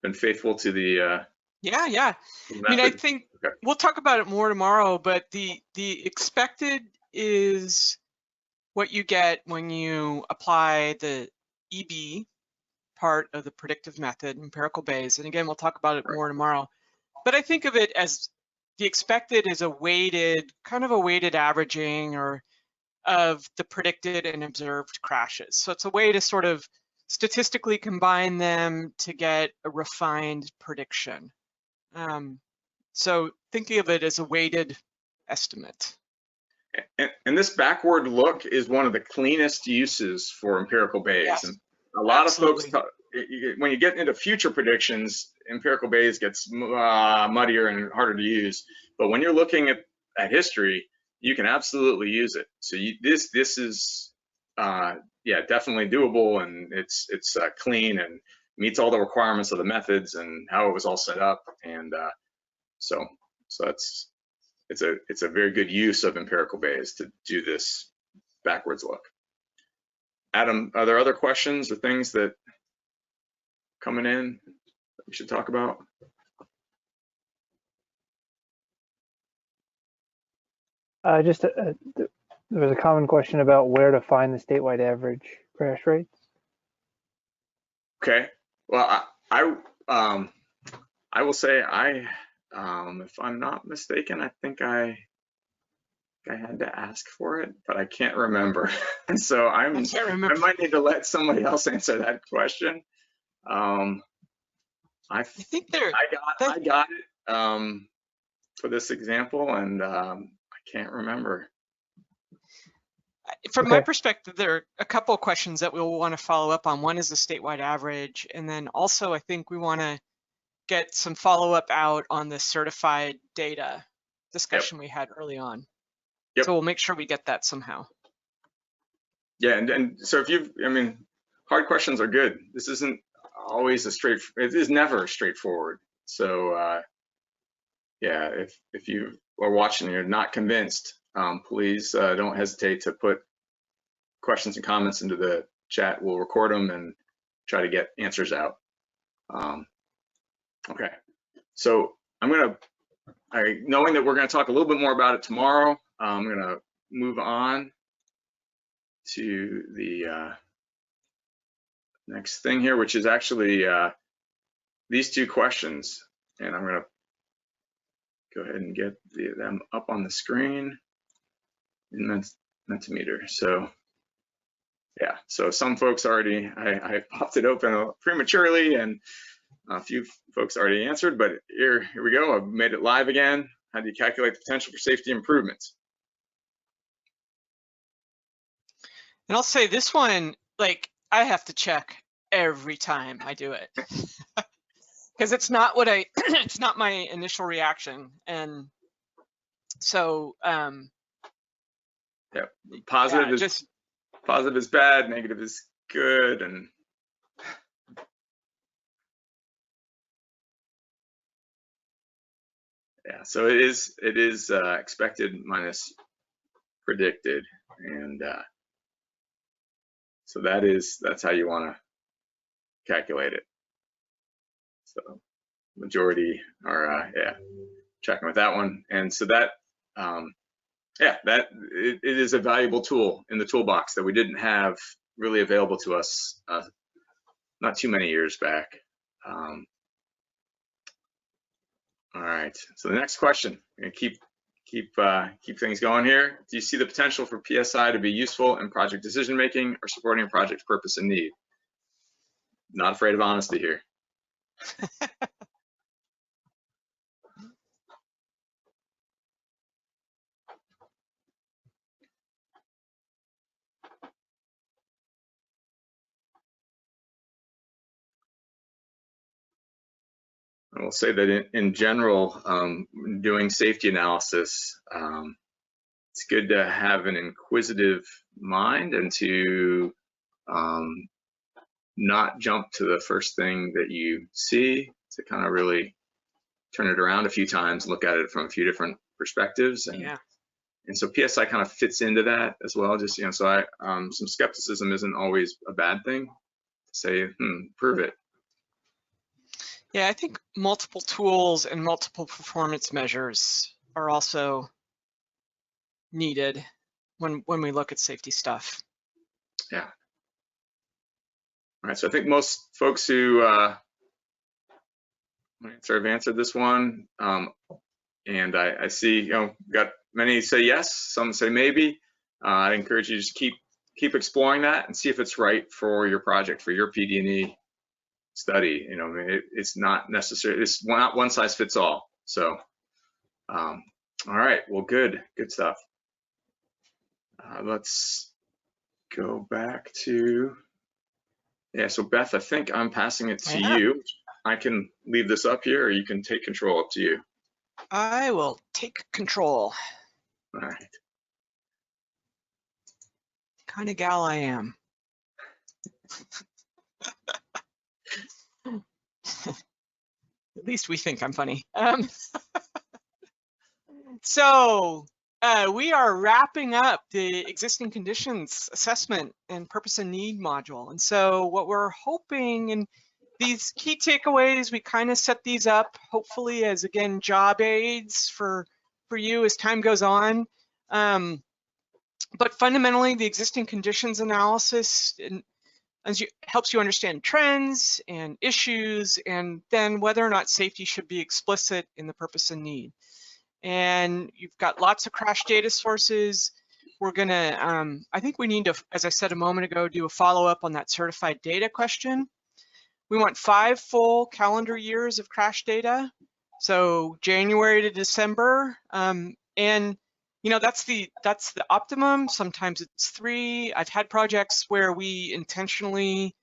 been faithful to the Yeah. I mean, I think we'll talk about it more tomorrow, but the expected is what you get when you apply the EB part of the predictive method, empirical Bayes. And again, we'll talk about it more tomorrow. But I think of it as the expected is kind of a weighted averaging of the predicted and observed crashes. So it's a way to sort of statistically combine them to get a refined prediction. So thinking of it as a weighted estimate. And this backward look is one of the cleanest uses for empirical Bayes. Yes, and a lot absolutely. of folks, when you get into future predictions, empirical Bayes gets muddier and harder to use. But when you're looking at history, you can absolutely use it. So this is definitely doable, and it's clean and meets all the requirements of the methods and how it was all set up. And so it's a very good use of empirical Bayes to do this backwards look. Adam, are there other questions or things that coming in that we should talk about? There was a common question about where to find the statewide average crash rates. Okay. Well, I will say if I'm not mistaken, I think I had to ask for it, but I can't remember. And so I might need to let somebody else answer that question. I think I got it for this example, and I can't remember. From my perspective, there are a couple of questions that we'll want to follow up on. One is the statewide average, and then also I think we want to get some follow-up out on the certified data discussion we had early on. Yep. So we'll make sure we get that somehow. Yeah, and so hard questions are good. This isn't always it is never straightforward. So if you are watching and you're not convinced, please don't hesitate to put questions and comments into the chat. We'll record them and try to get answers out. Okay, so knowing that we're going to talk a little bit more about it tomorrow, I'm going to move on to the next thing here, which is actually these two questions, and I'm going to go ahead and get them up on the screen in Mentimeter. So yeah, so some folks already, I popped it open prematurely, and a few folks already answered, but here we go. I've made it live again. How do you calculate the potential for safety improvements? And I'll say this one, like, I have to check every time I do it because it's not what it's not my initial reaction. And so, yeah, positive is bad, negative is good, and yeah, so it is expected minus predicted, and so that's how you want to calculate it. So majority are checking with that one, and so that it is a valuable tool in the toolbox that we didn't have really available to us not too many years back. All right, so the next question, I'm gonna keep things going here. Do you see the potential for PSI to be useful in project decision making or supporting a project's purpose and need? Not afraid of honesty here. I will say that in general, doing safety analysis, it's good to have an inquisitive mind and to not jump to the first thing that you see, to kind of really turn it around a few times, look at it from a few different perspectives. And so PSI kind of fits into that as well. Just, so some skepticism isn't always a bad thing. Say, prove it. Yeah, I think multiple tools and multiple performance measures are also needed when we look at safety stuff. Yeah. All right, so I think most folks who sort of answered this one, and I see, got many say yes, some say maybe. I encourage you to just keep exploring that and see if it's right for your project, for your PD&E study. It's not necessary. It's not one size fits all. So, all right. Well, good stuff. Let's go back to So Beth, I think I'm passing it to you. I can leave this up here, or you can take control. Up to you. I will take control. All right. Kind of gal I am. At least we think I'm funny. So we are wrapping up the existing conditions assessment and purpose and need module. And so what we're hoping, and these key takeaways, we kind of set these up hopefully as, again, job aids for you as time goes on. But fundamentally, the existing conditions analysis helps you understand trends and issues, and then whether or not safety should be explicit in the purpose and need. And you've got lots of crash data sources. We're gonna, I think we need to, as I said a moment ago, do a follow-up on that certified data question. We want 5 full calendar years of crash data, so January to December, and that's the optimum. Sometimes it's 3. I've had projects where we intentionally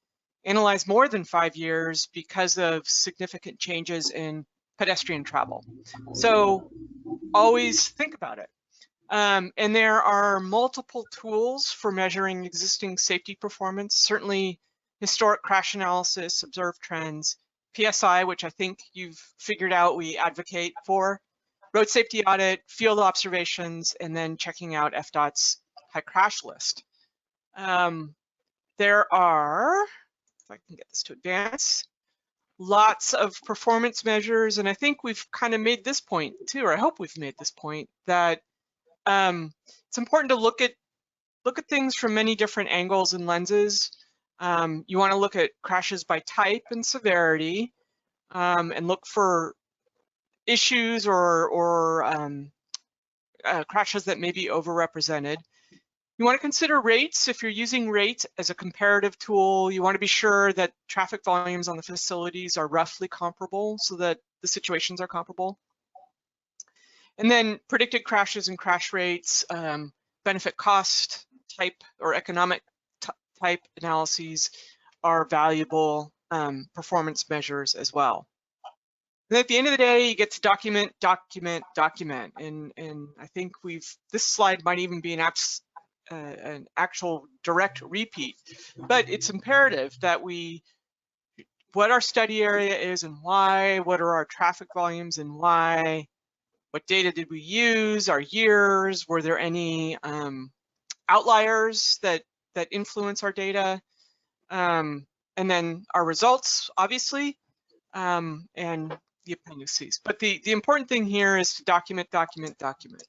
analyze more than 5 years because of significant changes in pedestrian travel. So always think about it. And there are multiple tools for measuring existing safety performance. Certainly historic crash analysis, observed trends, PSI, which I think you've figured out we advocate for. road safety audit, field observations, and then checking out FDOT's high crash list. There are, if I can get this to advance, lots of performance measures, and I think we've kind of made this point too, or I hope we've made this point, that it's important to look at things from many different angles and lenses. You want to look at crashes by type and severity, and look for issues or crashes that may be overrepresented. You want to consider rates. If you're using rates as a comparative tool, you want to be sure that traffic volumes on the facilities are roughly comparable so that the situations are comparable. And then predicted crashes and crash rates, benefit cost type or economic type analyses are valuable performance measures as well. And at the end of the day, you get to document, document, document. And I think this slide might even be an actual direct repeat, but it's imperative that what our study area is and why, what are our traffic volumes and why, what data did we use, our years, were there any outliers that influence our data, and then our results, obviously, and the appendices. But the important thing here is to document, document, document.